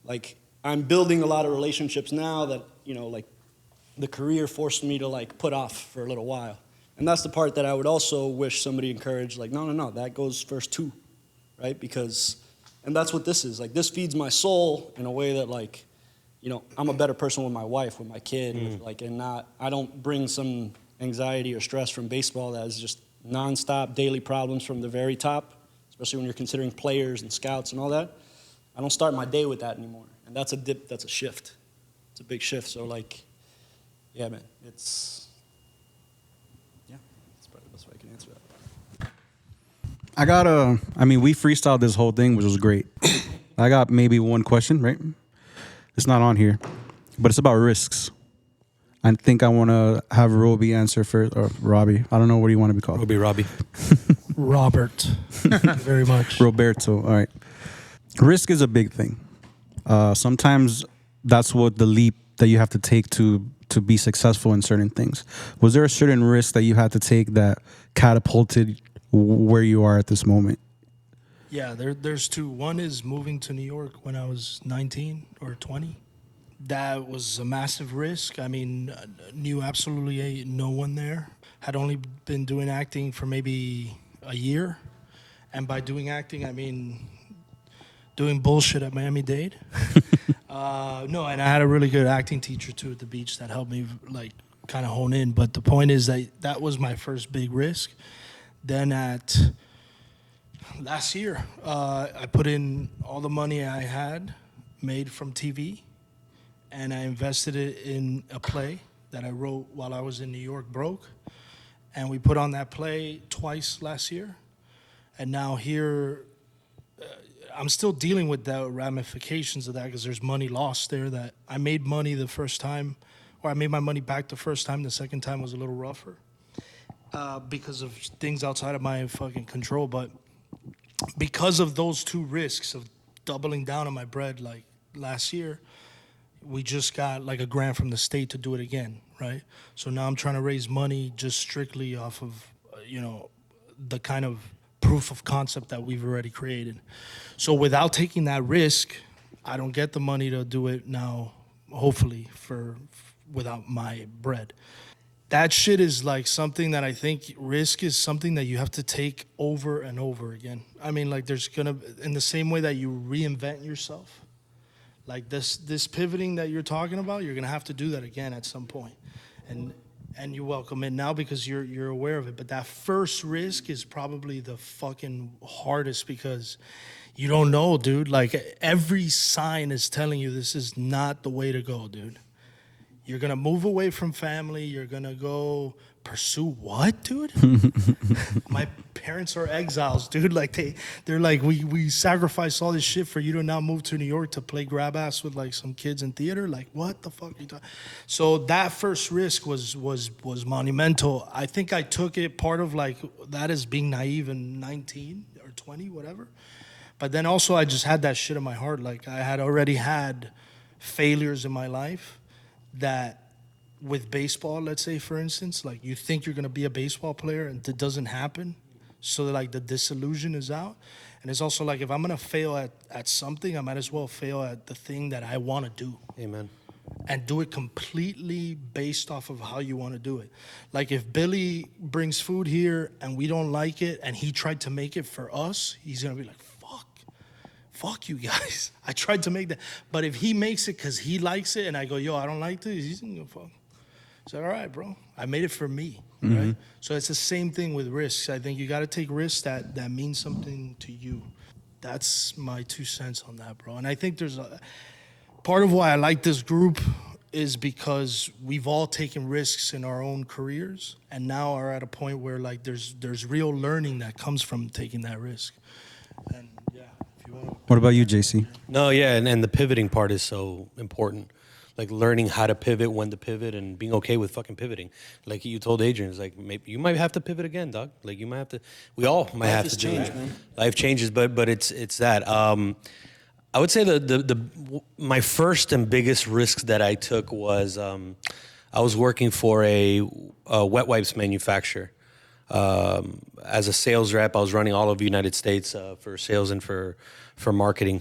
like, I'm building a lot of relationships now that, you know, like, the career forced me to, like, put off for a little while. And that's the part that I would also wish somebody encouraged, like, no, that goes first too, right? Because, and that's what this is. Like, this feeds my soul in a way that, like, you know, I'm a better person with my wife, with my kid, with, like, and I don't bring some anxiety or stress from baseball that is just nonstop daily problems from the very top, especially when you're considering players and scouts and all that. I don't start my day with that anymore. And that's a shift. It's a big shift. So, like, yeah, man, that's probably the best way I can answer that. We freestyled this whole thing, which was great. I got maybe one question, right? It's not on here, but it's about risks. I think I want to have Roby answer first, or Robbie. I don't know what do you want to be called. Robbie. Robert. Thank you very much. Roberto. All right. Risk is a big thing. Sometimes that's what the leap that you have to take to be successful in certain things. Was there a certain risk that you had to take that catapulted where you are at this moment? Yeah, there's two. One is moving to New York when I was 19 or 20. That was a massive risk. I mean, knew absolutely no one there. Had only been doing acting for maybe a year. And by doing acting, I mean, doing bullshit at Miami-Dade. No, and I had a really good acting teacher too at the beach that helped me like kind of hone in. But the point is that was my first big risk. Then at last year, I put in all the money I had made from TV, and I invested it in a play that I wrote while I was in New York broke. And we put on that play twice last year. And now here, I'm still dealing with the ramifications of that because there's money lost there that I made money the first time, or I made my money back the first time. The second time was a little rougher because of things outside of my fucking control. But because of those two risks of doubling down on my bread like last year, we just got like a grant from the state to do it again, right? So now I'm trying to raise money just strictly off of, the kind of proof of concept that we've already created. So without taking that risk, I don't get the money to do it now, hopefully, without my bread. That shit is like something that I think risk is something that you have to take over and over again. I mean, like in the same way that you reinvent yourself, like this pivoting that you're talking about, you're gonna have to do that again at some point. And you welcome it now because you're aware of it. But that first risk is probably the fucking hardest because you don't know, dude. Like every sign is telling you this is not the way to go, dude. You're gonna move away from family. You're gonna go pursue what, dude? My parents are exiles, dude. Like they're like we sacrificed all this shit for you to now move to New York to play grab ass with like some kids in theater. Like what the fuck are you talking? So that first risk was monumental. I think I took it part of like that as being naive in 19 or 20, whatever. But then also I just had that shit in my heart. Like I had already had failures in my life that with baseball, let's say, for instance, like you think you're going to be a baseball player and it doesn't happen. So like the disillusion is out. And it's also like if I'm going to fail at something, I might as well fail at the thing that I want to do. Amen. And do it completely based off of how you want to do it. Like if Billy brings food here and we don't like it and he tried to make it for us, he's going to be like, fuck you guys. I tried to make that. But if he makes it because he likes it and I go, yo, I don't like this, he's going to go, fuck. So, all right, bro. I made it for me, right? So it's the same thing with risks. I think you got to take risks that mean something to you. That's my 2 cents on that, bro. And I think there's part of why I like this group is because we've all taken risks in our own careers and now are at a point where like there's real learning that comes from taking that risk. And yeah, if you want to. What about you, JC? No, yeah, and the pivoting part is so important. Like learning how to pivot, when to pivot, and being okay with fucking pivoting. Like you told Adrian, it's like maybe you might have to pivot again, dog. Like you might have to. We all might have to change, man. Life changes, but it's that. I would say my first and biggest risks that I took was I was working for a wet wipes manufacturer. As a sales rep, I was running all of the United States for sales and for marketing.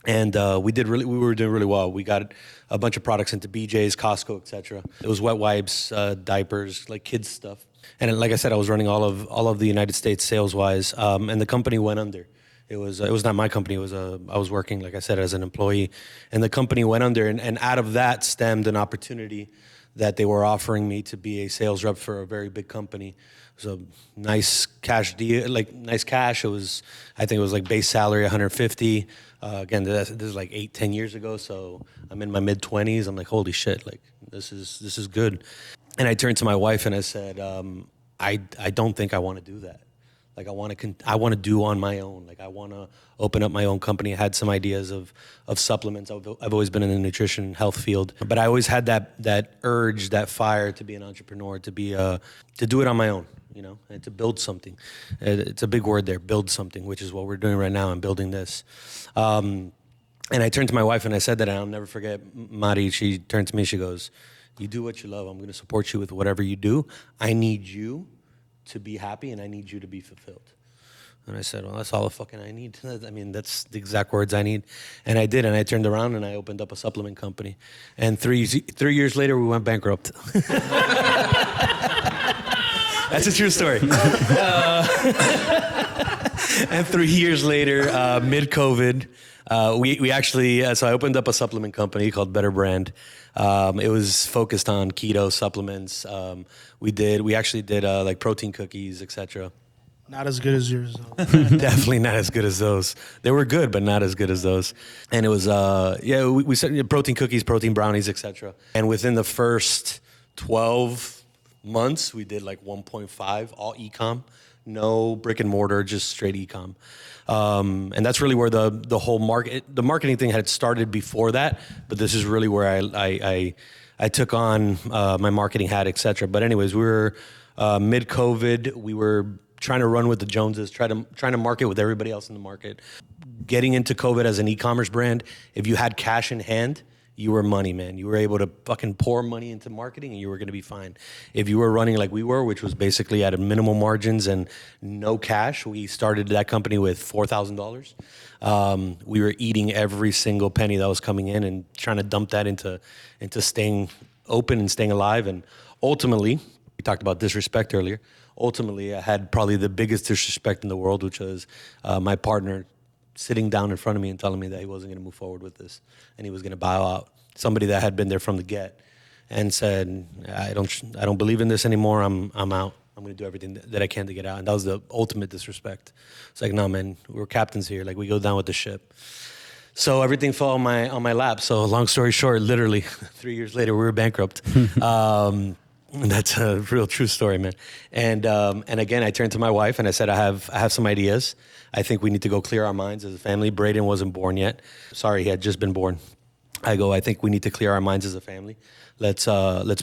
And we were doing really well. We got a bunch of products into BJ's, Costco, etc. It was wet wipes, diapers, like kids stuff. And like I said, I was running all of the United States sales-wise, and the company went under. It was not my company. I was working, like I said, as an employee, and the company went under. And out of that stemmed an opportunity that they were offering me to be a sales rep for a very big company. It was a nice cash deal, like nice cash. I think it was like base salary 150. Again, this is like 8-10 years ago, so I'm in my mid-20s. I'm like, holy shit, like this is good. And I turned to my wife and I said, I don't think I want to do that. Like I want to do on my own. Like I want to open up my own company. I had some ideas of supplements. I've always been in the nutrition health field, but I always had that urge, that fire to be an entrepreneur, to do it on my own, and to build something. It's a big word there, build something, which is what we're doing right now. I'm building this. And I turned to my wife and I said that, and I'll never forget, Mari, she turned to me, she goes, you do what you love. I'm going to support you with whatever you do. I need you to be happy and I need you to be fulfilled. And I said, well, that's all the fucking I need. I mean, that's the exact words I need. And I did, and I turned around and I opened up a supplement company. And 3 years later, we went bankrupt. That's a true story. And 3 years later, mid-COVID, We actually, so I opened up a supplement company called Better Brand. It was focused on keto supplements. We actually did like protein cookies, etc. Not as good as yours, though. Definitely not as good as those. They were good, but not as good as those. And it was, we said protein cookies, protein brownies, etc. And within the first 12 months, we did like 1.5, all e-com, no brick and mortar, just straight e-com. And that's really where the whole the marketing thing had started before that. But this is really where I took on my marketing hat, etc. But anyways, we were mid-COVID. We were trying to run with the Joneses, trying to market with everybody else in the market. Getting into COVID as an e-commerce brand, if you had cash in hand, you were money, man. You were able to fucking pour money into marketing and you were going to be fine. If you were running like we were, which was basically at a minimal margins and no cash, we started that company with $4,000. We were eating every single penny that was coming in and trying to dump that into staying open and staying alive. And ultimately, we talked about disrespect earlier. Ultimately, I had probably the biggest disrespect in the world, which was my partner sitting down in front of me and telling me that he wasn't going to move forward with this and he was going to bow out. Somebody that had been there from the get and said, I don't believe in this anymore. I'm out. I'm going to do everything that I can to get out. And that was the ultimate disrespect. It's like, no, man, we're captains here. Like, we go down with the ship. So everything fell on my lap. So long story short, literally 3 years later, we were bankrupt. That's a real true story, man. And again, I turned to my wife and I said, I have some ideas. I think we need to go clear our minds as a family. Braden wasn't born yet. Sorry, he had just been born. I think we need to clear our minds as a family. Let's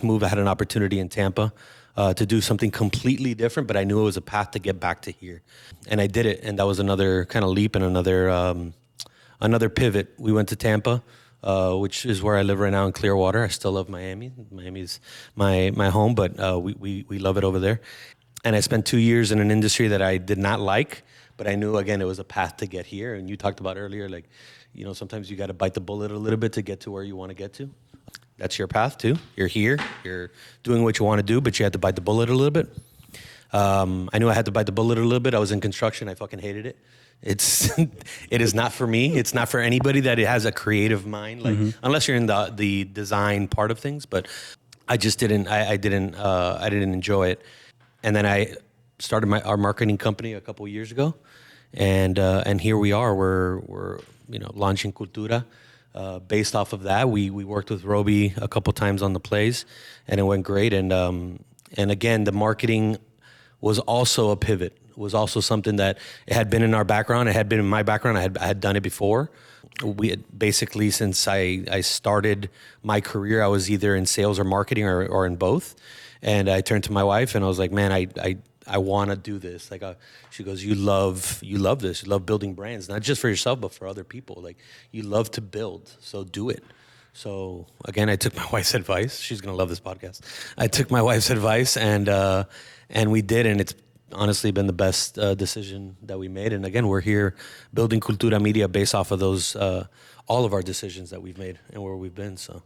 move. I had an opportunity in Tampa to do something completely different, but I knew it was a path to get back to here. And I did it. And that was another kind of leap and another pivot. We went to Tampa. Which is where I live right now in Clearwater. I still love Miami. Miami's my home, but we love it over there. And I spent 2 years in an industry that I did not like, but I knew, again, it was a path to get here. And you talked about earlier, like, you know, sometimes you got to bite the bullet a little bit to get to where you want to get to. That's your path, too. You're here. You're doing what you want to do, but you had to bite the bullet a little bit. I knew I had to bite the bullet a little bit. I was in construction. I fucking hated it. It is not for me. It's not for anybody that it has a creative mind, like unless you're in the design part of things. But I just didn't. I didn't enjoy it. And then I started our marketing company a couple of years ago, and here we are. We're launching Cultura. Based off of that, we worked with Roby a couple times on the plays, and it went great. And again, the marketing was also a pivot. Was also something that it had been in our background. It had been in my background. I had done it before. We had basically, since I started my career, I was either in sales or marketing or in both. And I turned to my wife and I was like, man, I want to do this. Like, she goes, you love this. You love building brands, not just for yourself, but for other people. Like, you love to build, so do it. So again, I took my wife's advice. She's gonna love this podcast. I took my wife's advice and we did, and it's honestly been the best decision that we made. And again, we're here building Cultura Media based off of those, all of our decisions that we've made and where we've been. So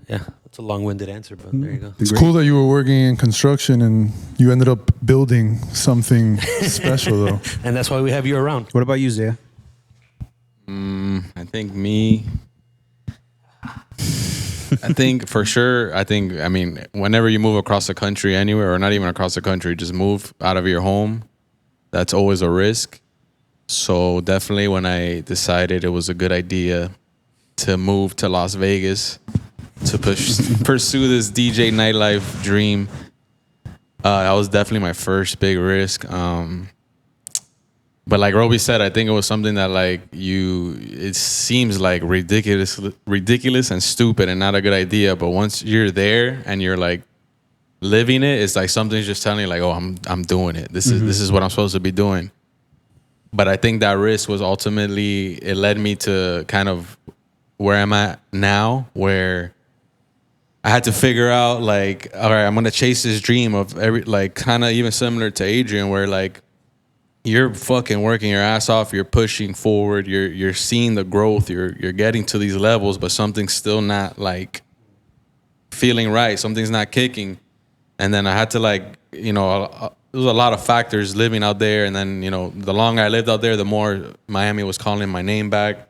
yeah, it's a long-winded answer, but there you go. It's cool that you were working in construction and you ended up building something special, though. And that's why we have you around. What about you, Zaya? I think for sure, whenever you move across the country anywhere, or not even across the country, just move out of your home, that's always a risk. So definitely when I decided it was a good idea to move to Las Vegas to pursue this DJ nightlife dream, that was definitely my first big risk. But like Roby said, I think it was something that it seems like ridiculous and stupid and not a good idea. But once you're there and you're like living it, it's like something's just telling you like, oh, I'm doing it. This is what I'm supposed to be doing. But I think that risk was ultimately, it led me to kind of where I'm at now, where I had to figure out like, all right, I'm going to chase this dream of kind of even similar to Adrian, where like, you're fucking working your ass off. You're pushing forward. You're seeing the growth. You're getting to these levels, but something's still not like feeling right. Something's not kicking. And then I had to there was a lot of factors living out there. And then, the longer I lived out there, the more Miami was calling my name back.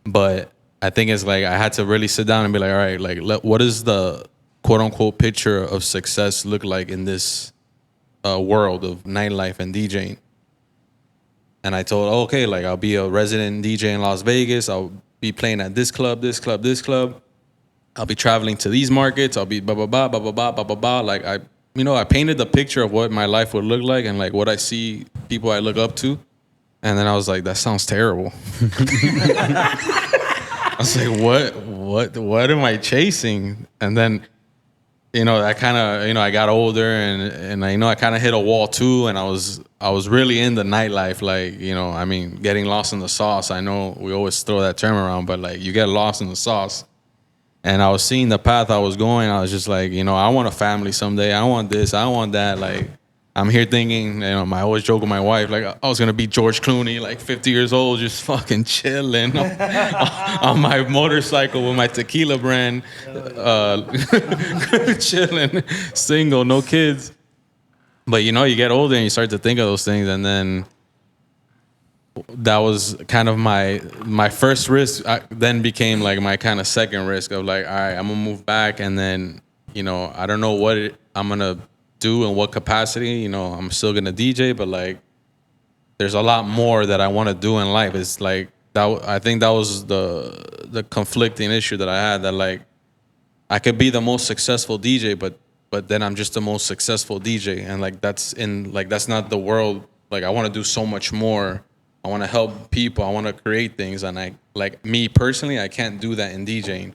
But I think it's like I had to really sit down and be like, all right, like what is the quote unquote picture of success look like in this world of nightlife and DJing? And I told, okay, like I'll be a resident DJ in Las Vegas. I'll be playing at this club, this club, this club. I'll be traveling to these markets. I'll be blah blah blah blah blah blah blah blah blah. Like I painted the picture of what my life would look like and like what I see people I look up to. And then I was like, that sounds terrible. I was like, what am I chasing? And then, I kind of, I got older and I kind of hit a wall too. And I was really in the nightlife, like, getting lost in the sauce. I know we always throw that term around, but like you get lost in the sauce. And I was seeing the path I was going. I was just like, I want a family someday. I want this. I want that. Like, I'm here thinking, I always joke with my wife, like, I was going to be George Clooney, like 50 years old, just fucking chilling on my motorcycle with my tequila brand, chilling, single, no kids. But, you get older and you start to think of those things. And then that was kind of my first risk, then became like my kind of second risk of like, all right, I'm going to move back. And then, I don't know what I'm going to do in what capacity. I'm still going to DJ, but like, there's a lot more that I want to do in life. It's like, I think that was the conflicting issue that I had, that like, I could be the most successful DJ, but then I'm just the most successful DJ. And like, that's not the world. Like, I want to do so much more. I want to help people. I want to create things. And me personally, I can't do that in DJing.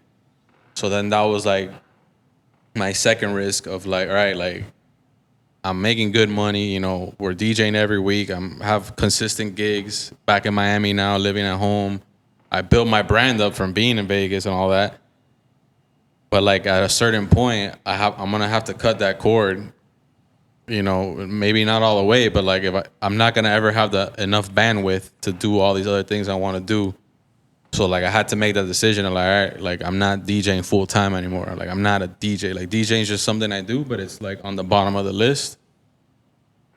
So then that was like my second risk of like, all right, like I'm making good money. We're DJing every week. Have consistent gigs back in Miami now, living at home. I built my brand up from being in Vegas and all that. But like at a certain point, I'm going to have to cut that cord. Maybe not all the way, but like if I'm not gonna ever have enough bandwidth to do all these other things I want to do, so like I had to make that decision of like, all right, like I'm not DJing full time anymore. Like I'm not a DJ. Like DJing is just something I do, but it's like on the bottom of the list.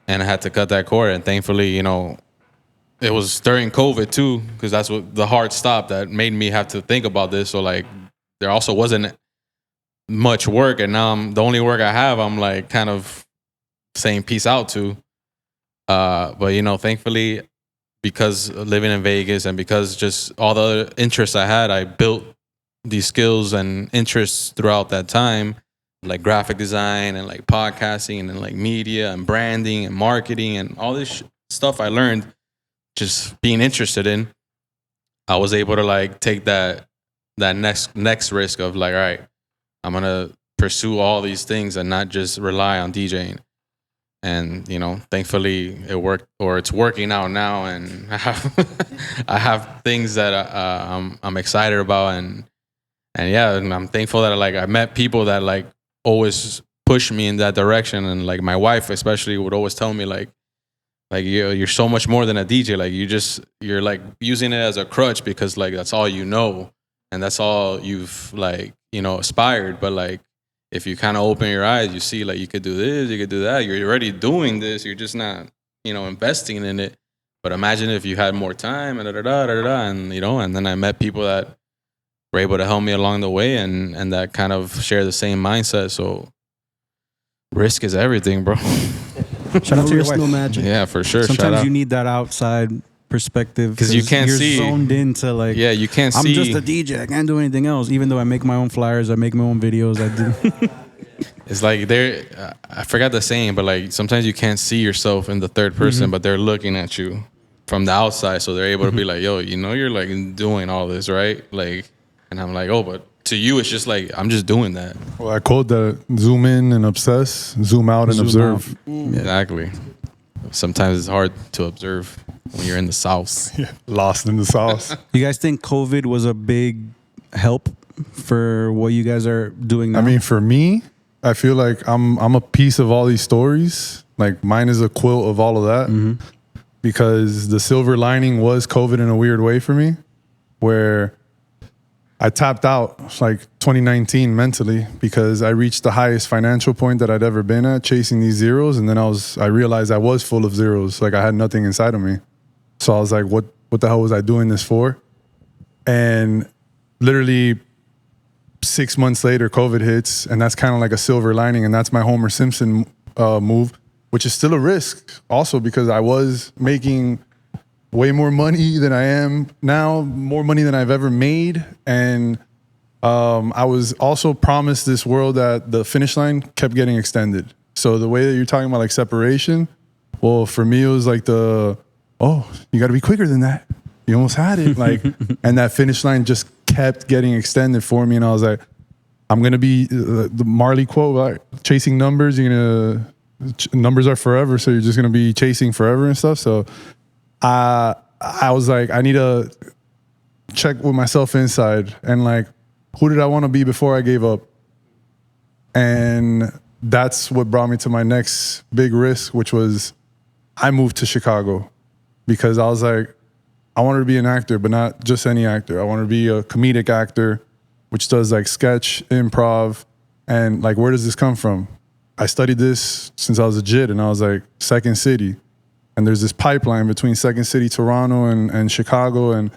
And I had to cut that cord, and thankfully, it was during COVID too, because that's what the hard stop that made me have to think about this. So like there also wasn't much work, and now the only work I have, I'm like kind of saying peace out to. But thankfully, because living in Vegas and because just all the other interests I had, I built these skills and interests throughout that time, like graphic design and like podcasting and like media and branding and marketing and all this stuff I learned just being interested in. I was able to like take that next risk of like, all right, I'm gonna pursue all these things and not just rely on DJing. And thankfully it worked, or it's working out now, and I have things that I'm excited about, and yeah, and I'm thankful that I met people that like always push me in that direction, and like my wife especially would always tell me like you're so much more than a DJ, like you're like using it as a crutch because like that's all and that's all you've like aspired, but like if you kind of open your eyes, you see like you could do this, you could do that. You're already doing this. You're just not, investing in it. But imagine if you had more time and and then I met people that were able to help me along the way and that kind of share the same mindset. So risk is everything, bro. Shout out to your risk, wife. no magic. Yeah, for sure. Sometimes you need that outside perspective because you can't you're see. Zoned into like, yeah, you can't I'm see. just a DJ. I can't do anything else. Even though I make my own flyers, I make my own videos. I do. It's like I forgot the saying, but like sometimes you can't see yourself in the third person, but they're looking at you from the outside, so they're able to be like, yo, you're like doing all this, right? Like, and I'm like, oh, but to you, it's just like I'm just doing that. Well, I quote that: zoom in and obsess, zoom out and observe. Exactly. Sometimes it's hard to observe when you're in the sauce. Yeah, lost in the sauce. You guys think COVID was a big help for what you guys are doing now? I mean, for me, I feel like I'm a piece of all these stories. Like mine is a quilt of all of that. Because the silver lining was COVID in a weird way for me, where I tapped out like 2019 mentally because I reached the highest financial point that I'd ever been at, chasing these zeros, and then I realized I was full of zeros, like I had nothing inside of me. So I was like, what the hell was I doing this for? And literally 6 months later, COVID hits, and that's kind of like a silver lining. And that's my Homer Simpson move, which is still a risk also because I was making way more money than I am now, more money than I've ever made. And I was also promised this world that the finish line kept getting extended. So the way that you're talking about like separation, well, for me, it was like you got to be quicker than that. You almost had it. Like, and that finish line just kept getting extended for me. And I was like, I'm going to be the Marley quote, like, chasing numbers. Numbers are forever. So you're just going to be chasing forever and stuff. So I was like, I need to check with myself inside and like, who did I want to be before I gave up? And that's what brought me to my next big risk, which was I moved to Chicago because I was like, I wanted to be an actor, but not just any actor. I wanted to be a comedic actor, which does like sketch, improv, and like, where does this come from? I studied this since I was a jit, and I was like, Second City. And there's this pipeline between Second City, Toronto, and Chicago, and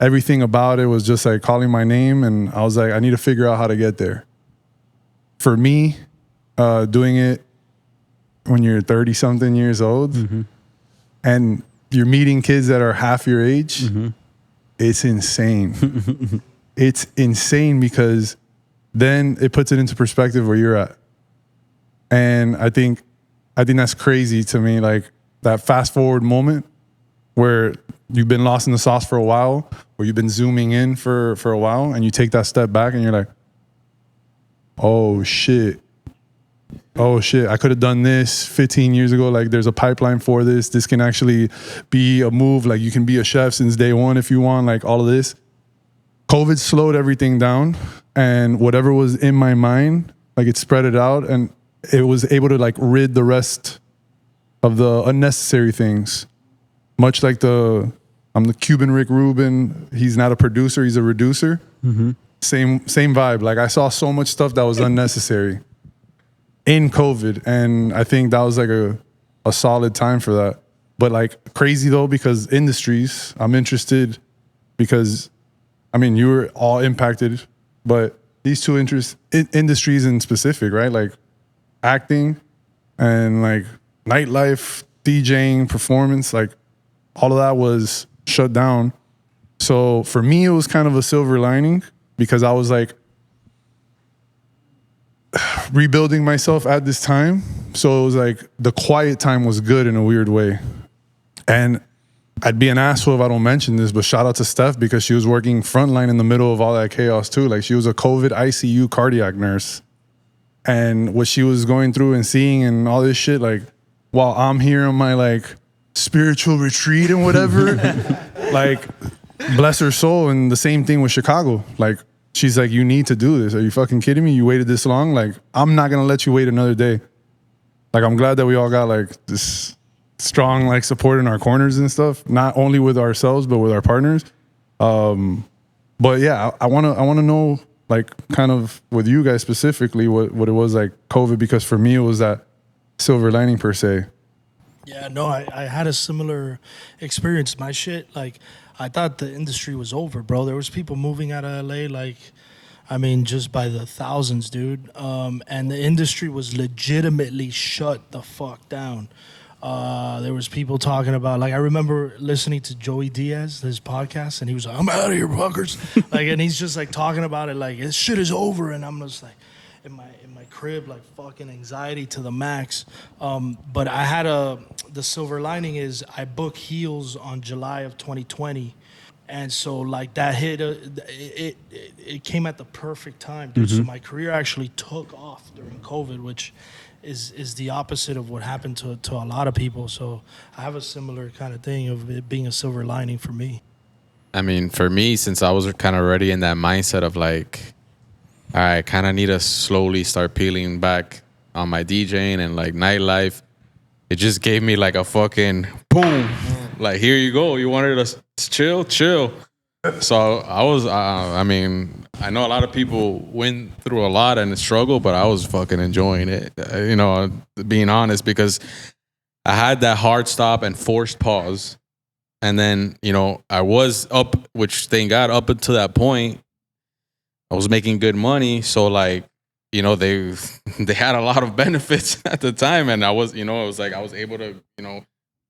everything about it was just like calling my name. And I was like, I need to figure out how to get there. For me, doing it when you're 30 something years old and you're meeting kids that are half your age, it's insane. It's insane because then it puts it into perspective where you're at. And I think that's crazy to me, like that fast forward moment where you've been lost in the sauce for a while, or you've been zooming in for a while, and you take that step back and you're like, oh shit, I could have done this 15 years ago. Like, there's a pipeline for this. This can actually be a move. Like, you can be a chef since day one if you want, like all of this. COVID slowed everything down, and whatever was in my mind, like, it spread it out, and it was able to like rid the rest of the unnecessary things. Much like I'm the Cuban Rick Rubin. He's not a producer, he's a reducer. Same vibe. Like, I saw so much stuff that was unnecessary in COVID, and I think that was like a solid time for that. But like, crazy though, because industries, I'm interested because, I mean, you were all impacted, but these two industries in specific, right? Like acting and like nightlife, DJing, performance, like all of that was shut down. So for me, it was kind of a silver lining because I was like rebuilding myself at this time. So it was like the quiet time was good in a weird way. And I'd be an asshole if I don't mention this, but shout out to Steph because she was working frontline in the middle of all that chaos too. Like, she was a COVID ICU cardiac nurse. And what she was going through and seeing and all this shit, like, while I'm here on my like spiritual retreat and whatever, like, bless her soul. And the same thing with Chicago. Like, she's like, you need to do this. Are you fucking kidding me? You waited this long? Like, I'm not going to let you wait another day. Like, I'm glad that we all got like this strong like support in our corners and stuff, not only with ourselves, but with our partners. But yeah, I want to know, like, kind of with you guys specifically, what it was like COVID, because for me, it was that silver lining per se. Yeah, no, I had a similar experience. My shit, like, I thought the industry was over, bro. There was people moving out of LA, like, I mean, just by the thousands, dude. And the industry was legitimately shut the fuck down. There was people talking about, like, I remember listening to Joey Diaz, his podcast, and he was like, I'm out of here, fuckers. Like, and he's just like talking about it like this shit is over, and I'm just like in my crib, like fucking anxiety to the max. But I had the silver lining is I booked Heels on July of 2020. And so like that hit, it came at the perfect time, dude. So my career actually took off during COVID, which is the opposite of what happened to a lot of people. So I have a similar kind of thing of it being a silver lining for me. I mean, for me, since I was kind of already in that mindset of like, I kind of need to slowly start peeling back on my DJing and like nightlife, it just gave me like a fucking boom. Like, here you go. You wanted to chill. So I was, I mean, I know a lot of people went through a lot and struggle, but I was fucking enjoying it, you know, being honest, because I had that hard stop and forced pause. And then, I was up, which thank God, up until that point, I was making good money. So like, they had a lot of benefits at the time. And I was, it was like I was able to,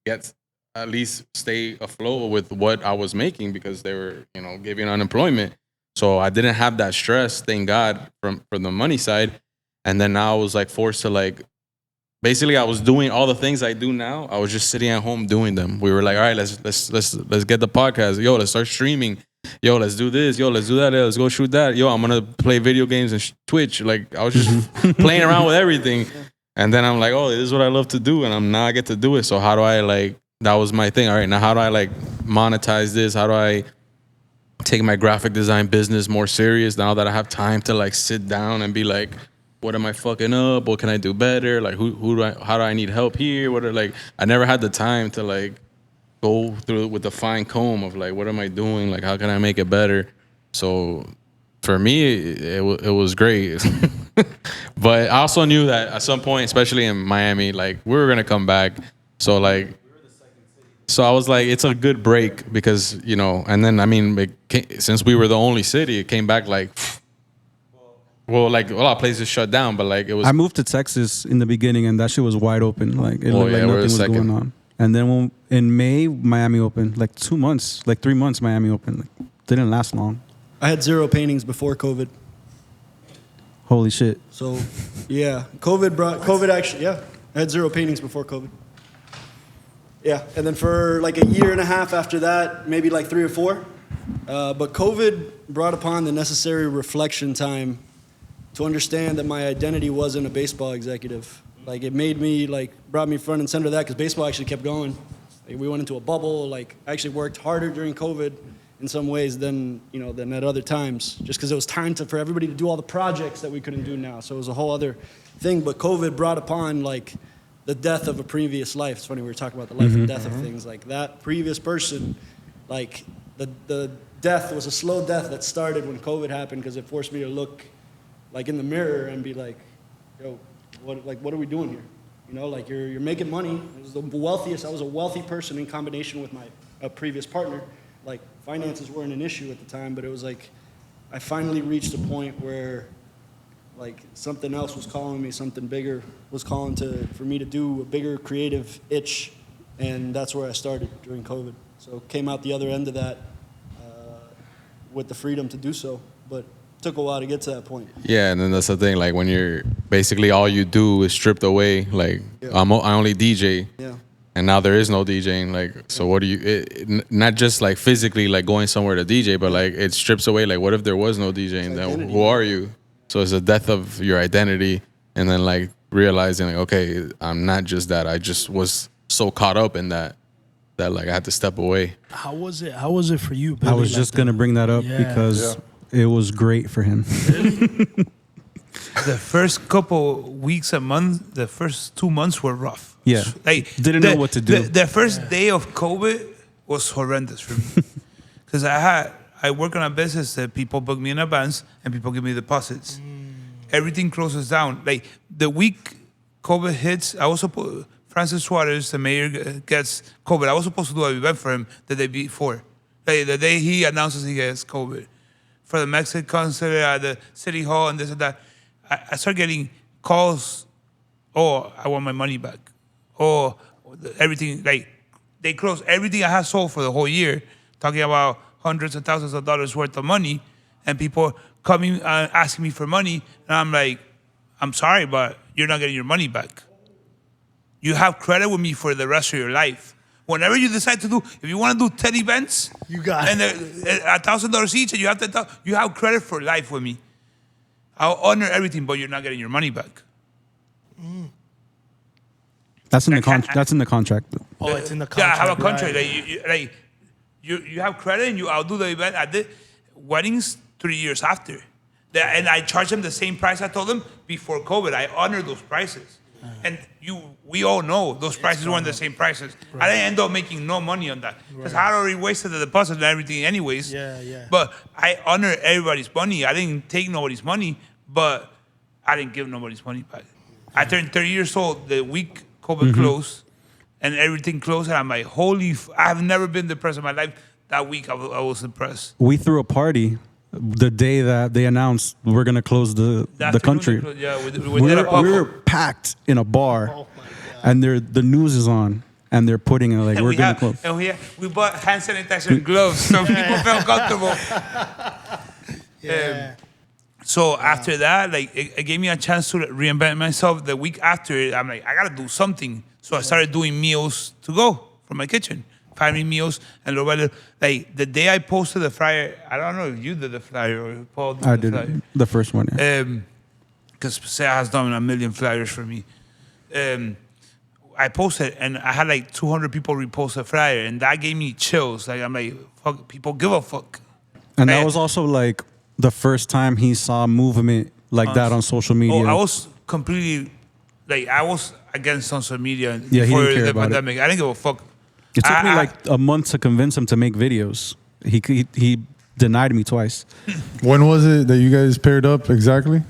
get at least stay afloat with what I was making because they were, giving unemployment. So I didn't have that stress, thank God, from the money side. And then now I was like forced to like, basically I was doing all the things I do now. I was just sitting at home doing them. We were like, all right, let's get the podcast. Yo, let's start streaming. Yo, let's do this. Yo, let's do that. Let's go shoot that. Yo, I'm gonna play video games and Twitch. Like I was just playing around with everything. And then I'm like, oh, this is what I love to do, and now I get to do it. So how do I like? That was my thing. All right, now how do I like monetize this? How do I take my graphic design business more serious now that I have time to like sit down and be like, what am I fucking up? What can I do better? Like how do I need help here? I never had the time to like go through with the fine comb of like, what am I doing? Like, how can I make it better? So for me, it was great. But I also knew that at some point, especially in Miami, like we were going to come back. So like, so I was like, it's a good break because, and then, I mean, since we were the only city, it came back like, well, like a lot of places shut down, but like it was. I moved to Texas in the beginning, and that shit was wide open. Like it looked like nothing was going on. And then in May, Miami opened. Like 2 months, like 3 months, Miami opened. Like, didn't last long. I had 0 paintings before COVID. Holy shit. So, yeah, COVID actually, yeah. I had 0 paintings before COVID. Yeah, and then for like a year and a half after that, maybe like 3 or 4. But COVID brought upon the necessary reflection time to understand that my identity wasn't a baseball executive. Like it made me, like brought me front and center of that because baseball actually kept going. Like, we went into a bubble. Like I actually worked harder during COVID in some ways than at other times, just because it was time for everybody to do all the projects that we couldn't do now. So it was a whole other thing. But COVID brought upon like the death of a previous life. It's funny, we were talking about the life and death of things. Like that previous person, like the death was a slow death that started when COVID happened because it forced me to look like in the mirror and be like, yo, what are we doing here? Like you're making money. It was the wealthiest. I was a wealthy person in combination with my previous partner. Like finances weren't an issue at the time, but it was like I finally reached a point where like something else was calling me, something bigger was calling for me to do a bigger creative itch, and that's where I started during COVID. So came out the other end of that with the freedom to do so, but took a while to get to that point. Yeah, and then that's the thing. Like when you're basically all you do is stripped away. Like I only DJ. Yeah. And now there is no DJing. Like, so what do you? Not just like physically like going somewhere to DJ, but like it strips away. Like, what if there was no DJing? Then who are you? So it's a death of your identity, and then like realizing like, okay, I'm not just that. I just was so caught up in that like I had to step away. How was it? How was it for you, Billy? I was just gonna bring that up because it was great for him. The first couple weeks, a month, the first 2 months were rough. Yeah, like didn't know what to do. The first day of COVID was horrendous for me because I work on a business that people book me in advance and people give me deposits. Everything closes down. Like the week COVID hits, I was supposed. Francis Suarez, the mayor, gets COVID. I was supposed to do an event for him the day before. Like the day he announces he gets COVID. For the Mexican consulate at the city hall and this and that. I started getting calls, oh, I want my money back. Oh, everything, like, they closed everything I had sold for the whole year, talking about hundreds of thousands of dollars worth of money, and people coming and asking me for money, and I'm like, I'm sorry, but you're not getting your money back. You have credit with me for the rest of your life. Whenever you decide to do, if you want to do 10 events, you got and $1,000 each, and you have credit for life with me. I'll honor everything, but you're not getting your money back. That's in the contract. That's in the contract. Oh, it's in the contract. Yeah, I have a contract. Right. You have credit, and I'll do the event. I did weddings 3 years after, and I charged them the same price I told them before COVID. I honored those prices, and we all know those prices weren't the same prices. Right. I didn't end up making no money on that because I already wasted the deposit and everything anyways. Yeah. But I honor everybody's money. I didn't take nobody's money, but I didn't give nobody's money back. I turned 30 years old the week COVID closed, and everything closed. And I'm like, I've never been depressed in my life. That week, I was depressed. We threw a party the day that they announced we're gonna close the country. Yeah, we did a We pop-up. were packed in a bar, and the news is on, and they're putting it like And we're gonna close. And we bought hand sanitizer and gloves so people felt comfortable. So after that, like it gave me a chance to reinvent myself. The week after, I'm like, I gotta do something. So I started doing meals to go from my kitchen, finding meals, and little by little, like the day I posted the flyer, I don't know if you did the flyer or Paul did I the did flyer. the first one. Yeah. Because Sarah has done a million flyers for me. I posted and I had like 200 people repost the flyer, and that gave me chills. Like I'm like, fuck, people give a fuck. And that was also like the first time he saw movement like that on social media. Oh, I was completely like I was against social media Yeah, he before didn't care the about it. pandemic. I didn't give a fuck. It took me like a month to convince him to make videos. He denied me twice. When was it that you guys paired up exactly?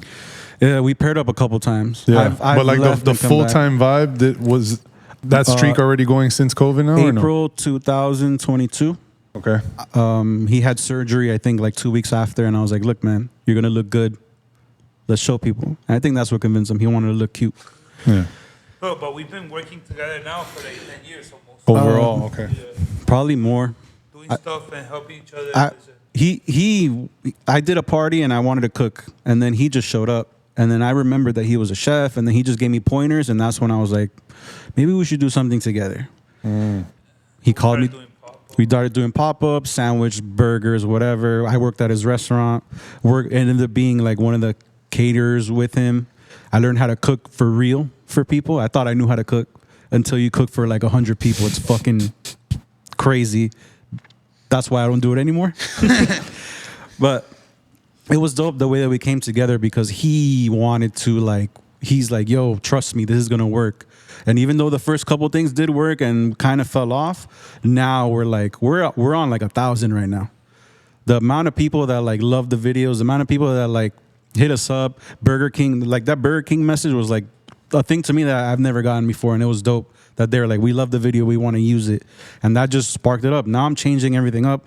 Yeah, we paired up a couple times. Yeah, I've but like left the and come full back. time vibe that streak already going since COVID now or no? April 2022. Okay. He had surgery, I think, like 2 weeks after, and I was like, "Look, man, you're gonna look good. Let's show people." And I think that's what convinced him. He wanted to look cute. Yeah. But we've been working together now for like 10 years almost. Overall, okay. Probably more. Doing stuff and helping each other. I did a party and I wanted to cook, and then he just showed up, and then I remembered that he was a chef, and then he just gave me pointers, and that's when I was like, maybe we should do something together. He called me. We started doing pop-ups, sandwich, burgers, whatever. I worked at his restaurant. Ended up being like one of the caterers with him. I learned how to cook for real for people. I thought I knew how to cook until you cook for like 100 people. It's fucking crazy. That's why I don't do it anymore. But it was dope the way that we came together because he wanted to he's like, yo, trust me, this is gonna work. And even though the first couple things did work and kind of fell off, now we're on like 1,000 right now. The amount of people that like love the videos, the amount of people that like hit us up, Burger King, like that Burger King message was like a thing to me that I've never gotten before, and it was dope that they're like, we love the video, we want to use it, and that just sparked it up. Now I'm changing everything up.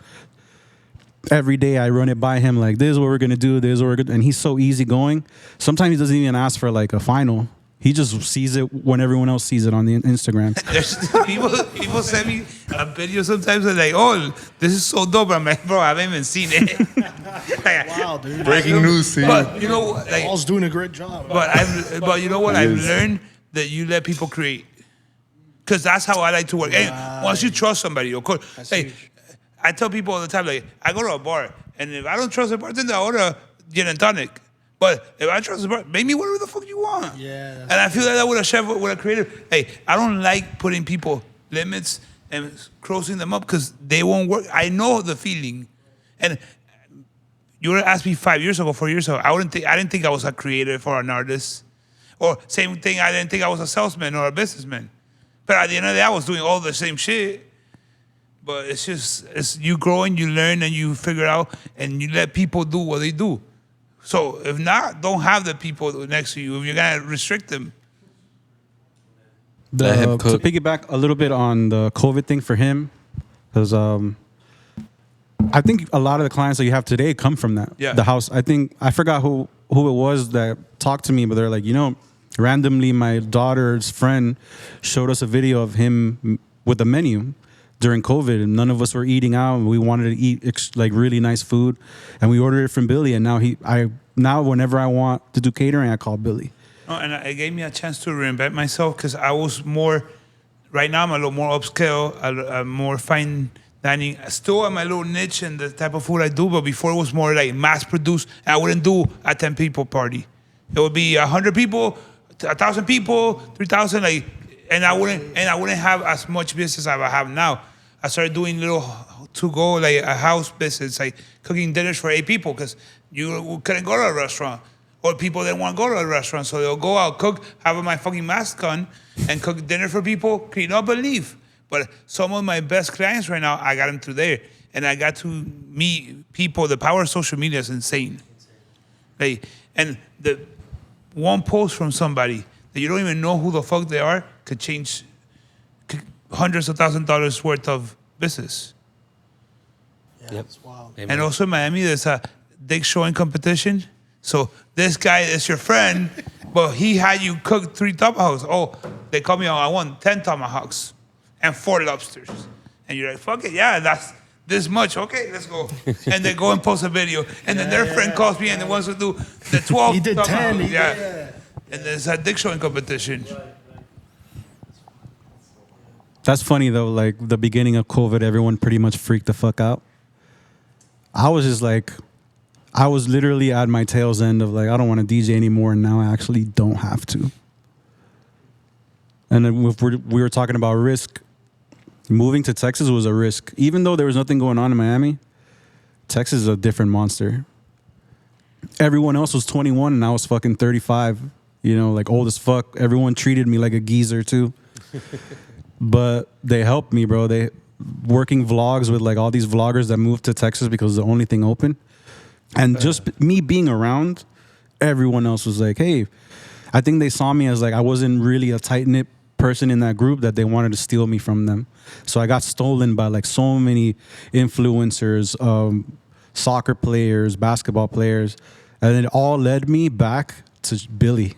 Every day I run it by him like, this is what we're gonna do, this is what we're gonna, and he's so easygoing. Sometimes he doesn't even ask for like a final. He just sees it when everyone else sees it on the Instagram. People send me a video sometimes and like, oh, this is so dope. I'm like, bro, I haven't even seen it. Wow, dude. Breaking news to you. But you know, like, Paul's doing a great job. but you know what? He I've is. learned that you let people create, because that's how I like to work. And once you trust somebody, of course. Hey, huge. I tell people all the time, like, I go to a bar, and if I don't trust the bartender, I order gin and tonic. But if I trust the bar, make me whatever the fuck you want. Yeah, that's And I feel like that with a chef, with a creative. Hey, I don't like putting people limits and closing them up because they won't work. I know the feeling. And you would have asked me 5 years ago, 4 years ago, I didn't think I was a creative or an artist. Or same thing, I didn't think I was a salesman or a businessman. But at the end of the day, I was doing all the same shit. But it's you grow and you learn and you figure out and you let people do what they do. So if not, don't have the people next to you if you're gonna restrict them. Let him To cook. piggyback a little bit on the COVID thing for him, because I think a lot of the clients that you have today come from that. Yeah. The house. I think I forgot who it was that talked to me, but they're like, randomly my daughter's friend showed us a video of him with a menu during COVID, and none of us were eating out, and we wanted to eat like really nice food, and we ordered it from Billy, and now whenever I want to do catering, I call Billy. Oh, and it gave me a chance to reinvent myself because I was more. Right now, I'm a little more upscale, I'm more fine dining. Still, I'm a little niche in the type of food I do, but before it was more like mass produced. I wouldn't do a 10 people party. It would be 100 people, 1,000 people, 3,000, like. And I wouldn't have as much business as I have now. I started doing little to-go, like a house business, like cooking dinners for 8 people, because you couldn't go to a restaurant, or people didn't want to go to a restaurant, so they'll go out, cook, have my fucking mask on, and cook dinner for people, clean up and leave. But some of my best clients right now, I got them through there, and I got to meet people. The power of social media is insane. Like, and the one post from somebody that you don't even know who the fuck they are could change hundreds of thousands of dollars worth of business. Yeah, that's wild. Amen. And also in Miami, there's a dick showing competition. So this guy is your friend, but he had you cook 3 tomahawks. Oh, they call me, I want 10 tomahawks and 4 lobsters. And you're like, fuck it, yeah, that's this much. Okay, let's go. And they go and post a video. And then their friend calls me and they wants to do the 12 He did 10. tomahawks. Yeah. And there's a dick showing competition. That's funny though. Like the beginning of COVID, everyone pretty much freaked the fuck out. I was just like, I was literally at my tail's end of like, I don't want to DJ anymore, and now I actually don't have to. And then if we were talking about risk. Moving to Texas was a risk. Even though there was nothing going on in Miami, Texas is a different monster. Everyone else was 21 and I was fucking 35. You know, like old as fuck. Everyone treated me like a geezer too. But they helped me, bro. They working vlogs with like all these vloggers that moved to Texas because it's the only thing open. And just me being around, everyone else was like, hey, I think they saw me as like I wasn't really a tight-knit person in that group, that they wanted to steal me from them. So I got stolen by like so many influencers, soccer players, basketball players, and it all led me back to Billy.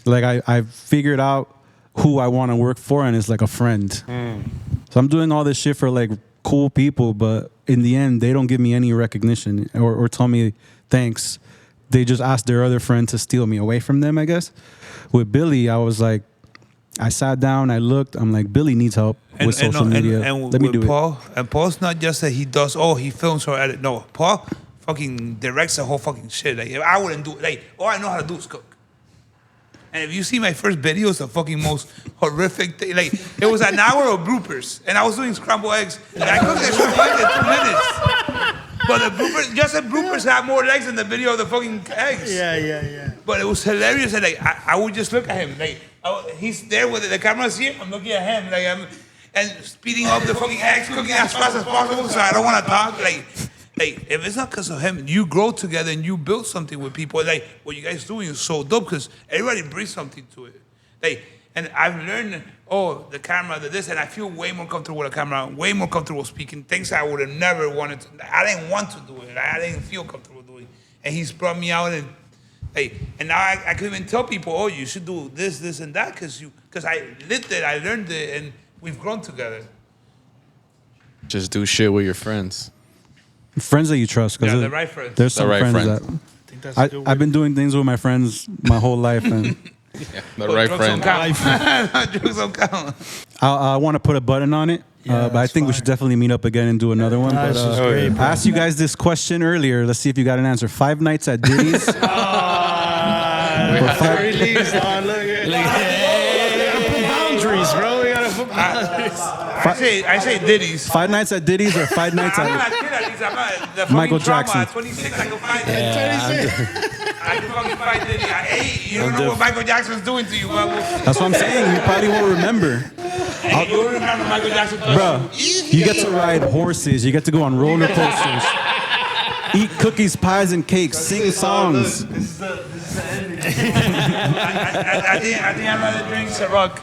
Like I figured out who I want to work for, and it's like a friend. So I'm doing all this shit for like cool people, but in the end, they don't give me any recognition or tell me thanks. They just ask their other friend to steal me away from them, I guess. With Billy, I was like, I sat down, I looked, I'm like, Billy needs help with social media. And Let me with do Paul, and Paul's not just that he does, he films or edit. No, Paul fucking directs the whole fucking shit. Like, if I wouldn't do it, like, all I know how to do is cook. And if you see my first video, it's the fucking most horrific thing. Like, it was an hour of bloopers, and I was doing scrambled eggs, and I cooked that shit in 2 minutes. But the bloopers had more legs than the video of the fucking eggs. Yeah. But it was hilarious, and like I would just look at him, like he's there with the camera's here. I'm looking at him, like and speeding up the fucking eggs, cooking as fast as possible, so I don't want to talk. Like if it's not because of him, you grow together and you build something with people. Like what you guys doing is so dope because everybody brings something to it. Like, and I've learned, the camera, this, and I feel way more comfortable with a camera, way more comfortable speaking, things I would have never wanted to. I didn't want to do it. I didn't feel comfortable doing it. And he's brought me out and now I can even tell people, you should do this, and that, because I lived it, I learned it, and we've grown together. Just do shit with your friends. Friends that you trust. Yeah, the right friends. There's some The right friends friends. that I've been doing things with my friends my whole life, and The right Drugs friend. don't count. Drugs don't count. I want to put a button on it. Yeah, but I think we should definitely meet up again and do another one. Nah, But, this is great, bro. I asked you guys this question earlier. Let's see if you got an answer. 5 nights at Diddy's. Release on, look at boundaries, bro. We gotta put boundaries. I say Diddy's. 5 nights at Diddy's or 5 nights I'm at not kidding. I'm not. The Michael fucking Jackson. Drama, 26, I can fight I can fucking fight Diddy. You don't know what Michael Jackson's doing to you, bro. That's what I'm saying. You probably won't remember. You don't remember Michael Jackson? Bro, you get to ride horses. You get to go on roller coasters. Eat cookies, pies, and cakes. Sing songs. This is the ending. I think I'd rather drink Ciroc.